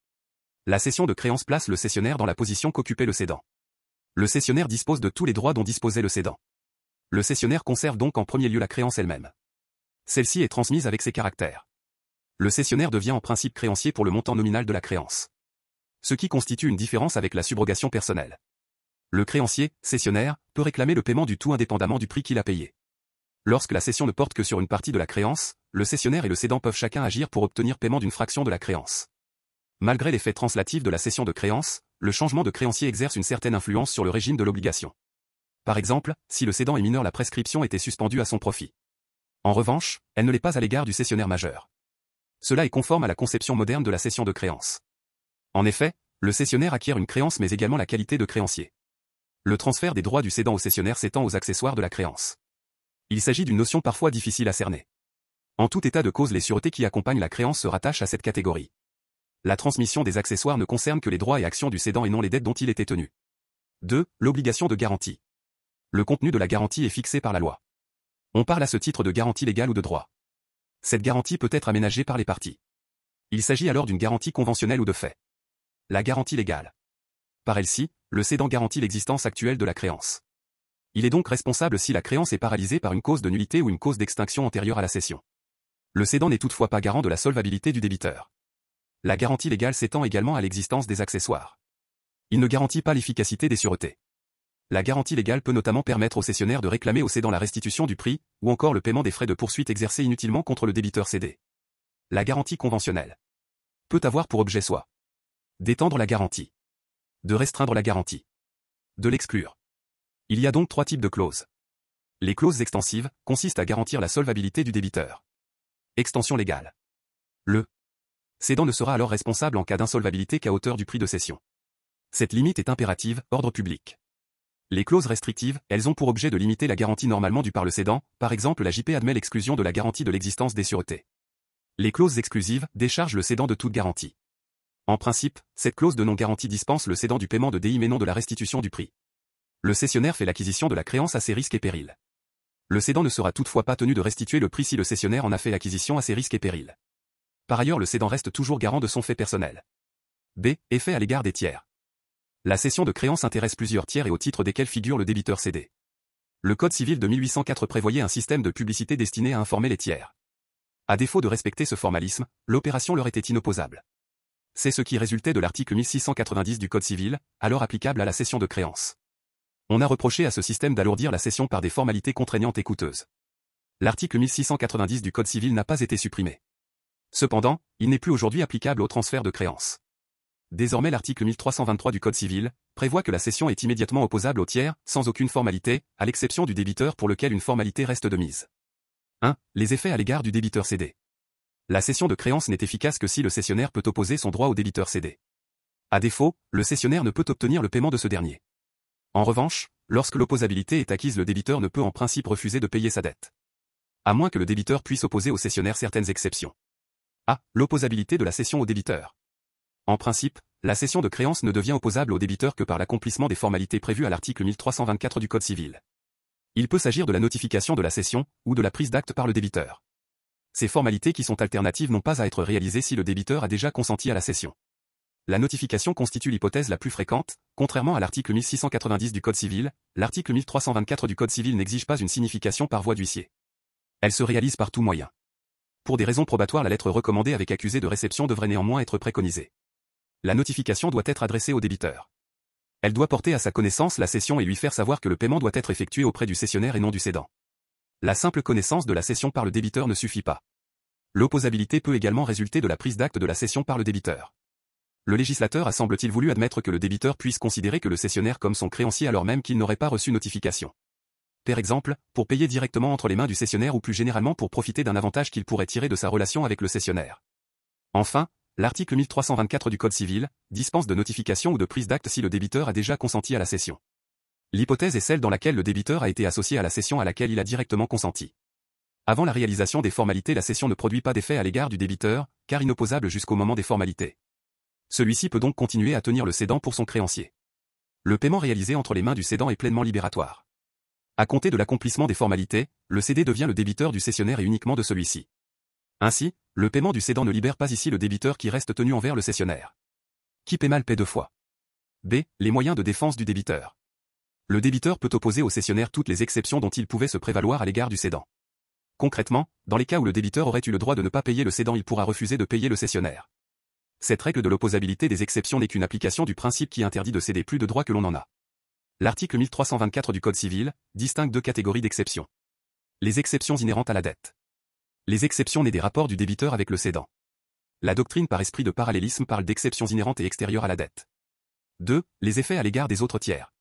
La cession de créance place le cessionnaire dans la position qu'occupait le cédant. Le cessionnaire dispose de tous les droits dont disposait le cédant. Le cessionnaire conserve donc en premier lieu la créance elle-même. Celle-ci est transmise avec ses caractères. Le cessionnaire devient en principe créancier pour le montant nominal de la créance. Ce qui constitue une différence avec la subrogation personnelle. Le créancier, cessionnaire, peut réclamer le paiement du tout indépendamment du prix qu'il a payé. Lorsque la cession ne porte que sur une partie de la créance, le cessionnaire et le cédant peuvent chacun agir pour obtenir paiement d'une fraction de la créance. Malgré l'effet translatif de la cession de créance, le changement de créancier exerce une certaine influence sur le régime de l'obligation. Par exemple, si le cédant est mineur, la prescription était suspendue à son profit. En revanche, elle ne l'est pas à l'égard du cessionnaire majeur. Cela est conforme à la conception moderne de la cession de créance. En effet, le cessionnaire acquiert une créance mais également la qualité de créancier. Le transfert des droits du cédant au cessionnaire s'étend aux accessoires de la créance. Il s'agit d'une notion parfois difficile à cerner. En tout état de cause, les sûretés qui accompagnent la créance se rattachent à cette catégorie. La transmission des accessoires ne concerne que les droits et actions du cédant et non les dettes dont il était tenu. 2. L'obligation de garantie. Le contenu de la garantie est fixé par la loi. On parle à ce titre de garantie légale ou de droit. Cette garantie peut être aménagée par les parties. Il s'agit alors d'une garantie conventionnelle ou de fait. La garantie légale. Par elle-ci, le cédant garantit l'existence actuelle de la créance. Il est donc responsable si la créance est paralysée par une cause de nullité ou une cause d'extinction antérieure à la cession. Le cédant n'est toutefois pas garant de la solvabilité du débiteur. La garantie légale s'étend également à l'existence des accessoires. Il ne garantit pas l'efficacité des sûretés. La garantie légale peut notamment permettre au cessionnaire de réclamer au cédant la restitution du prix, ou encore le paiement des frais de poursuite exercés inutilement contre le débiteur cédé. La garantie conventionnelle peut avoir pour objet soit d'étendre la garantie, de restreindre la garantie, de l'exclure. Il y a donc 3 types de clauses. Les clauses extensives consistent à garantir la solvabilité du débiteur. Extension légale. Le cédant ne sera alors responsable en cas d'insolvabilité qu'à hauteur du prix de cession. Cette limite est impérative, ordre public. Les clauses restrictives, elles ont pour objet de limiter la garantie normalement due par le cédant, par exemple la JP admet l'exclusion de la garantie de l'existence des sûretés. Les clauses exclusives déchargent le cédant de toute garantie. En principe, cette clause de non-garantie dispense le cédant du paiement de DI mais non de la restitution du prix. Le cessionnaire fait l'acquisition de la créance à ses risques et périls. Le cédant ne sera toutefois pas tenu de restituer le prix si le cessionnaire en a fait l'acquisition à ses risques et périls. Par ailleurs, le cédant reste toujours garant de son fait personnel. B. Effet à l'égard des tiers. La cession de créance intéresse plusieurs tiers et au titre desquels figure le débiteur cédé. Le Code civil de 1804 prévoyait un système de publicité destiné à informer les tiers. À défaut de respecter ce formalisme, l'opération leur était inopposable. C'est ce qui résultait de l'article 1690 du Code civil, alors applicable à la cession de créance. On a reproché à ce système d'alourdir la cession par des formalités contraignantes et coûteuses. L'article 1690 du Code civil n'a pas été supprimé. Cependant, il n'est plus aujourd'hui applicable au transfert de créances. Désormais l'article 1323 du Code civil prévoit que la cession est immédiatement opposable au tiers, sans aucune formalité, à l'exception du débiteur pour lequel une formalité reste de mise. 1. Les effets à l'égard du débiteur cédé. La cession de créance n'est efficace que si le cessionnaire peut opposer son droit au débiteur cédé. À défaut, le cessionnaire ne peut obtenir le paiement de ce dernier. En revanche, lorsque l'opposabilité est acquise, le débiteur ne peut en principe refuser de payer sa dette. À moins que le débiteur puisse opposer au cessionnaire certaines exceptions. A. L'opposabilité de la cession au débiteur. En principe, la cession de créance ne devient opposable au débiteur que par l'accomplissement des formalités prévues à l'article 1324 du Code civil. Il peut s'agir de la notification de la cession, ou de la prise d'acte par le débiteur. Ces formalités qui sont alternatives n'ont pas à être réalisées si le débiteur a déjà consenti à la cession. La notification constitue l'hypothèse la plus fréquente, contrairement à l'article 1690 du Code civil, l'article 1324 du Code civil n'exige pas une signification par voie d'huissier. Elle se réalise par tout moyen. Pour des raisons probatoires, la lettre recommandée avec accusé de réception devrait néanmoins être préconisée. La notification doit être adressée au débiteur. Elle doit porter à sa connaissance la cession et lui faire savoir que le paiement doit être effectué auprès du cessionnaire et non du cédant. La simple connaissance de la cession par le débiteur ne suffit pas. L'opposabilité peut également résulter de la prise d'acte de la cession par le débiteur. Le législateur a semble-t-il voulu admettre que le débiteur puisse considérer que le cessionnaire comme son créancier alors même qu'il n'aurait pas reçu notification. Par exemple, pour payer directement entre les mains du cessionnaire ou plus généralement pour profiter d'un avantage qu'il pourrait tirer de sa relation avec le cessionnaire. Enfin, l'article 1324 du Code civil dispense de notification ou de prise d'acte si le débiteur a déjà consenti à la cession. L'hypothèse est celle dans laquelle le débiteur a été associé à la cession à laquelle il a directement consenti. Avant la réalisation des formalités, la cession ne produit pas d'effet à l'égard du débiteur, car inopposable jusqu'au moment des formalités. Celui-ci peut donc continuer à tenir le cédant pour son créancier. Le paiement réalisé entre les mains du cédant est pleinement libératoire. À compter de l'accomplissement des formalités, le cédé devient le débiteur du cessionnaire et uniquement de celui-ci. Ainsi, le paiement du cédant ne libère pas ici le débiteur qui reste tenu envers le cessionnaire. Qui paie mal paie deux fois. B. Les moyens de défense du débiteur. Le débiteur peut opposer au cessionnaire toutes les exceptions dont il pouvait se prévaloir à l'égard du cédant. Concrètement, dans les cas où le débiteur aurait eu le droit de ne pas payer le cédant, il pourra refuser de payer le cessionnaire. Cette règle de l'opposabilité des exceptions n'est qu'une application du principe qui interdit de céder plus de droits que l'on en a. L'article 1324 du Code civil distingue deux catégories d'exceptions. Les exceptions inhérentes à la dette. Les exceptions nées des rapports du débiteur avec le cédant. La doctrine par esprit de parallélisme parle d'exceptions inhérentes et extérieures à la dette. 2. Les effets à l'égard des autres tiers.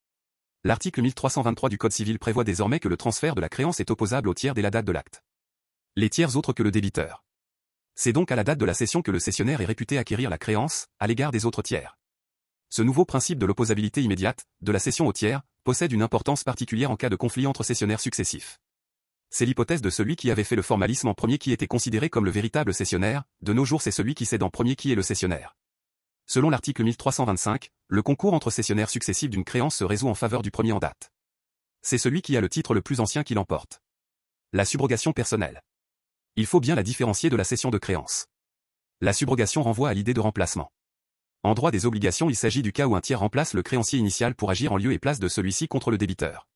L'article 1323 du Code civil prévoit désormais que le transfert de la créance est opposable aux tiers dès la date de l'acte. Les tiers autres que le débiteur. C'est donc à la date de la cession que le cessionnaire est réputé acquérir la créance, à l'égard des autres tiers. Ce nouveau principe de l'opposabilité immédiate, de la cession aux tiers, possède une importance particulière en cas de conflit entre cessionnaires successifs. C'est l'hypothèse de celui qui avait fait le formalisme en premier qui était considéré comme le véritable cessionnaire, de nos jours c'est celui qui cède en premier qui est le cessionnaire. Selon l'article 1325, le concours entre cessionnaires successifs d'une créance se résout en faveur du premier en date. C'est celui qui a le titre le plus ancien qui l'emporte. La subrogation personnelle. Il faut bien la différencier de la cession de créance. La subrogation renvoie à l'idée de remplacement. En droit des obligations, il s'agit du cas où un tiers remplace le créancier initial pour agir en lieu et place de celui-ci contre le débiteur.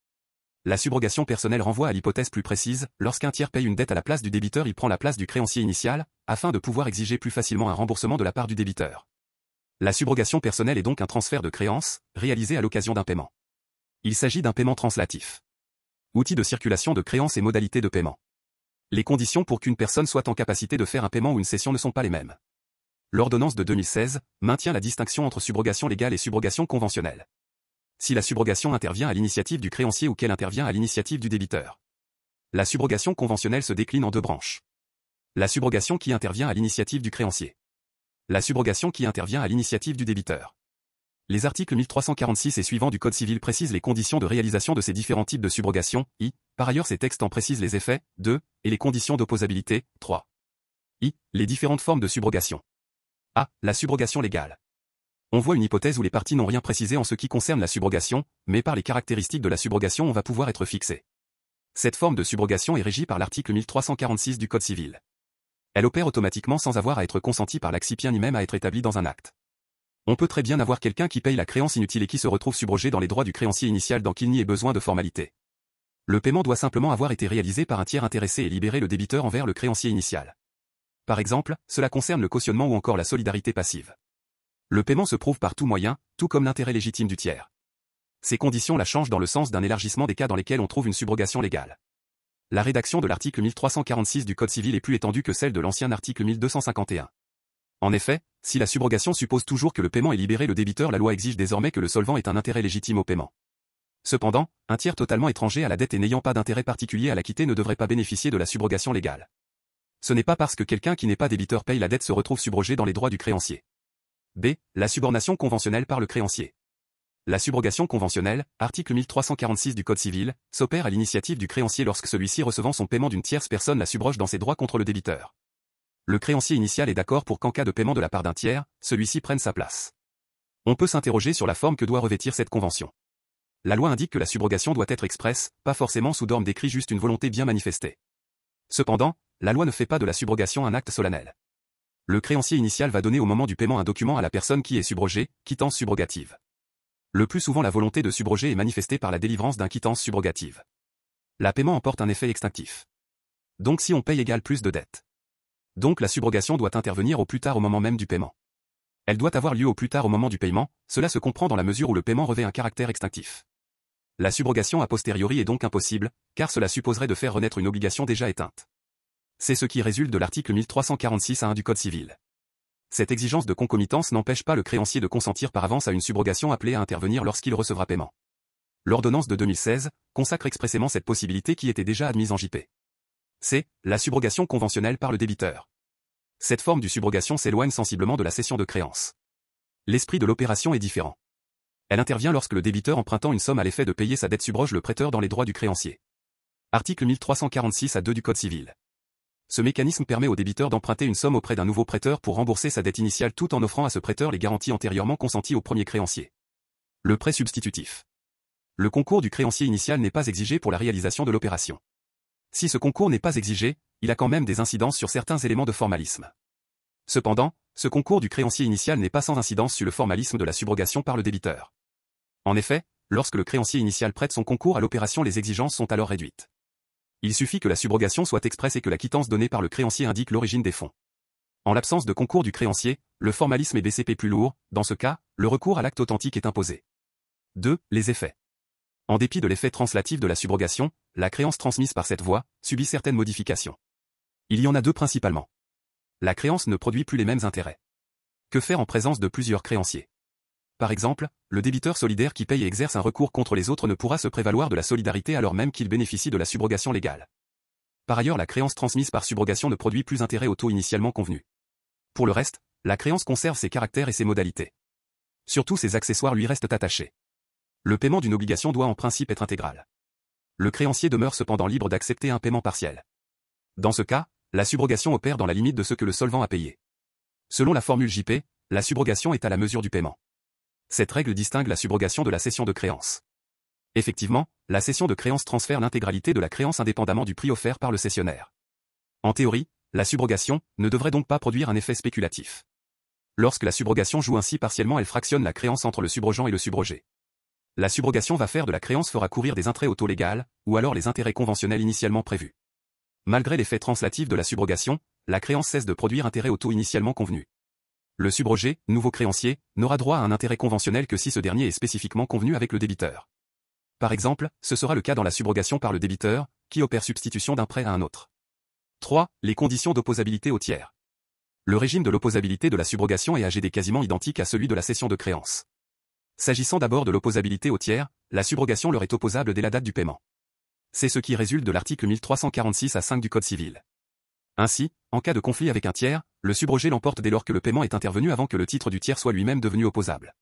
La subrogation personnelle renvoie à l'hypothèse plus précise, lorsqu'un tiers paye une dette à la place du débiteur, il prend la place du créancier initial, afin de pouvoir exiger plus facilement un remboursement de la part du débiteur. La subrogation personnelle est donc un transfert de créance, réalisé à l'occasion d'un paiement. Il s'agit d'un paiement translatif. Outil de circulation de créances et modalités de paiement. Les conditions pour qu'une personne soit en capacité de faire un paiement ou une cession ne sont pas les mêmes. L'ordonnance de 2016 maintient la distinction entre subrogation légale et subrogation conventionnelle. Si la subrogation intervient à l'initiative du créancier ou qu'elle intervient à l'initiative du débiteur. La subrogation conventionnelle se décline en deux branches. La subrogation qui intervient à l'initiative du créancier. La subrogation qui intervient à l'initiative du débiteur. Les articles 1346 et suivants du Code civil précisent les conditions de réalisation de ces différents types de subrogation, I. Par ailleurs, ces textes en précisent les effets, 2, et les conditions d'opposabilité, 3. I. Les différentes formes de subrogation. A. La subrogation légale. On voit une hypothèse où les parties n'ont rien précisé en ce qui concerne la subrogation, mais par les caractéristiques de la subrogation on va pouvoir être fixé. Cette forme de subrogation est régie par l'article 1346 du Code civil. Elle opère automatiquement sans avoir à être consentie par l'accipient ni même à être établie dans un acte. On peut très bien avoir quelqu'un qui paye la créance inutile et qui se retrouve subrogé dans les droits du créancier initial sans qu'il n'y ait besoin de formalité. Le paiement doit simplement avoir été réalisé par un tiers intéressé et libérer le débiteur envers le créancier initial. Par exemple, cela concerne le cautionnement ou encore la solidarité passive. Le paiement se prouve par tout moyen, tout comme l'intérêt légitime du tiers. Ces conditions la changent dans le sens d'un élargissement des cas dans lesquels on trouve une subrogation légale. La rédaction de l'article 1346 du Code civil est plus étendue que celle de l'ancien article 1251. En effet, si la subrogation suppose toujours que le paiement est libéré le débiteur, la loi exige désormais que le solvant ait un intérêt légitime au paiement. Cependant, un tiers totalement étranger à la dette et n'ayant pas d'intérêt particulier à l'acquitter ne devrait pas bénéficier de la subrogation légale. Ce n'est pas parce que quelqu'un qui n'est pas débiteur paye la dette se retrouve subrogé dans les droits du créancier. B. La subornation conventionnelle par le créancier. La subrogation conventionnelle, article 1346 du Code civil, s'opère à l'initiative du créancier lorsque celui-ci recevant son paiement d'une tierce personne la subroge dans ses droits contre le débiteur. Le créancier initial est d'accord pour qu'en cas de paiement de la part d'un tiers, celui-ci prenne sa place. On peut s'interroger sur la forme que doit revêtir cette convention. La loi indique que la subrogation doit être expresse, pas forcément sous forme d'écrit, juste une volonté bien manifestée. Cependant, la loi ne fait pas de la subrogation un acte solennel. Le créancier initial va donner au moment du paiement un document à la personne qui est subrogée, quittance subrogative. Le plus souvent la volonté de subroger est manifestée par la délivrance d'un quittance subrogative. La paiement emporte un effet extinctif. Donc si on paye égale plus de dette. Donc la subrogation doit intervenir au plus tard au moment même du paiement. Elle doit avoir lieu au plus tard au moment du paiement, cela se comprend dans la mesure où le paiement revêt un caractère extinctif. La subrogation a posteriori est donc impossible, car cela supposerait de faire renaître une obligation déjà éteinte. C'est ce qui résulte de l'article 1346-1 du Code civil. Cette exigence de concomitance n'empêche pas le créancier de consentir par avance à une subrogation appelée à intervenir lorsqu'il recevra paiement. L'ordonnance de 2016 consacre expressément cette possibilité qui était déjà admise en JP. C'est la subrogation conventionnelle par le débiteur. Cette forme du subrogation s'éloigne sensiblement de la cession de créance. L'esprit de l'opération est différent. Elle intervient lorsque le débiteur empruntant une somme à l'effet de payer sa dette subroge le prêteur dans les droits du créancier. Article 1346-2 du Code civil. Ce mécanisme permet au débiteur d'emprunter une somme auprès d'un nouveau prêteur pour rembourser sa dette initiale tout en offrant à ce prêteur les garanties antérieurement consenties au premier créancier. Le prêt substitutif. Le concours du créancier initial n'est pas exigé pour la réalisation de l'opération. Si ce concours n'est pas exigé, il a quand même des incidences sur certains éléments de formalisme. Cependant, ce concours du créancier initial n'est pas sans incidence sur le formalisme de la subrogation par le débiteur. En effet, lorsque le créancier initial prête son concours à l'opération, les exigences sont alors réduites. Il suffit que la subrogation soit expresse et que la quittance donnée par le créancier indique l'origine des fonds. En l'absence de concours du créancier, le formalisme est BCP plus lourd, dans ce cas, le recours à l'acte authentique est imposé. 2. Les effets. En dépit de l'effet translatif de la subrogation, la créance transmise par cette voie subit certaines modifications. Il y en a deux principalement. La créance ne produit plus les mêmes intérêts. Que faire en présence de plusieurs créanciers? Par exemple, le débiteur solidaire qui paye et exerce un recours contre les autres ne pourra se prévaloir de la solidarité alors même qu'il bénéficie de la subrogation légale. Par ailleurs, la créance transmise par subrogation ne produit plus intérêt au taux initialement convenu. Pour le reste, la créance conserve ses caractères et ses modalités. Surtout ses accessoires lui restent attachés. Le paiement d'une obligation doit en principe être intégral. Le créancier demeure cependant libre d'accepter un paiement partiel. Dans ce cas, la subrogation opère dans la limite de ce que le solvant a payé. Selon la formule JP, la subrogation est à la mesure du paiement. Cette règle distingue la subrogation de la cession de créance. Effectivement, la cession de créance transfère l'intégralité de la créance indépendamment du prix offert par le cessionnaire. En théorie, la subrogation ne devrait donc pas produire un effet spéculatif. Lorsque la subrogation joue ainsi partiellement, elle fractionne la créance entre le subrogeant et le subrogé. La subrogation va faire de la créance fera courir des intérêts au taux légal, ou alors les intérêts conventionnels initialement prévus. Malgré l'effet translatif de la subrogation, la créance cesse de produire intérêt au taux initialement convenu. Le subrogé, nouveau créancier, n'aura droit à un intérêt conventionnel que si ce dernier est spécifiquement convenu avec le débiteur. Par exemple, ce sera le cas dans la subrogation par le débiteur, qui opère substitution d'un prêt à un autre. 3. Les conditions d'opposabilité au tiers. Le régime de l'opposabilité de la subrogation est AGD quasiment identique à celui de la cession de créance. S'agissant d'abord de l'opposabilité au tiers, la subrogation leur est opposable dès la date du paiement. C'est ce qui résulte de l'article 1346-5 du Code civil. Ainsi, en cas de conflit avec un tiers, le subrogé l'emporte dès lors que le paiement est intervenu avant que le titre du tiers soit lui-même devenu opposable.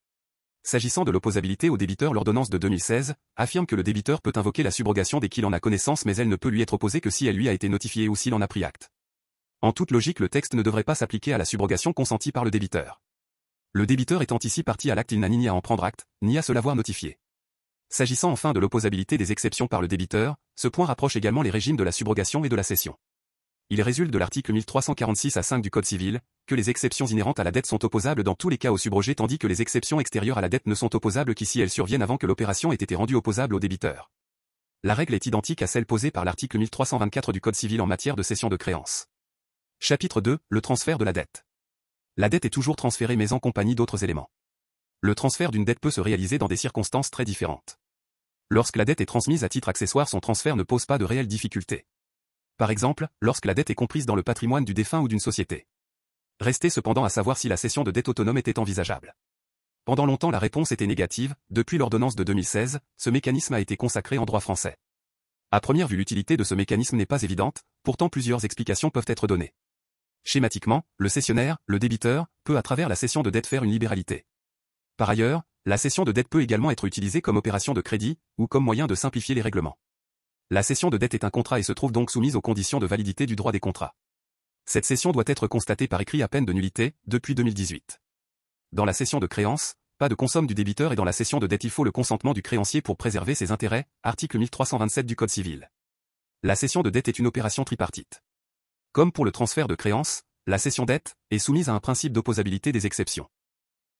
S'agissant de l'opposabilité au débiteur, l'ordonnance de 2016 affirme que le débiteur peut invoquer la subrogation dès qu'il en a connaissance, mais elle ne peut lui être opposée que si elle lui a été notifiée ou s'il en a pris acte. En toute logique, le texte ne devrait pas s'appliquer à la subrogation consentie par le débiteur. Le débiteur étant ici partie à l'acte, il n'a ni à en prendre acte, ni à se l'avoir notifié. S'agissant enfin de l'opposabilité des exceptions par le débiteur, ce point rapproche également les régimes de la subrogation et de la cession. Il résulte de l'article 1346 à 5 du Code civil, que les exceptions inhérentes à la dette sont opposables dans tous les cas au subrogé tandis que les exceptions extérieures à la dette ne sont opposables qu'ici elles surviennent avant que l'opération ait été rendue opposable au débiteur. La règle est identique à celle posée par l'article 1324 du Code civil en matière de cession de créances. Chapitre 2, le transfert de la dette. La dette est toujours transférée mais en compagnie d'autres éléments. Le transfert d'une dette peut se réaliser dans des circonstances très différentes. Lorsque la dette est transmise à titre accessoire, son transfert ne pose pas de réelles difficultés. Par exemple, lorsque la dette est comprise dans le patrimoine du défunt ou d'une société. Restait cependant à savoir si la cession de dette autonome était envisageable. Pendant longtemps la réponse était négative, depuis l'ordonnance de 2016, ce mécanisme a été consacré en droit français. À première vue l'utilité de ce mécanisme n'est pas évidente, pourtant plusieurs explications peuvent être données. Schématiquement, le cessionnaire, le débiteur, peut à travers la cession de dette faire une libéralité. Par ailleurs, la cession de dette peut également être utilisée comme opération de crédit, ou comme moyen de simplifier les règlements. La cession de dette est un contrat et se trouve donc soumise aux conditions de validité du droit des contrats. Cette cession doit être constatée par écrit à peine de nullité, depuis 2018. Dans la cession de créance, pas de consomme du débiteur et dans la cession de dette il faut le consentement du créancier pour préserver ses intérêts, article 1327 du Code civil. La cession de dette est une opération tripartite. Comme pour le transfert de créance, la cession dette est soumise à un principe d'opposabilité des exceptions.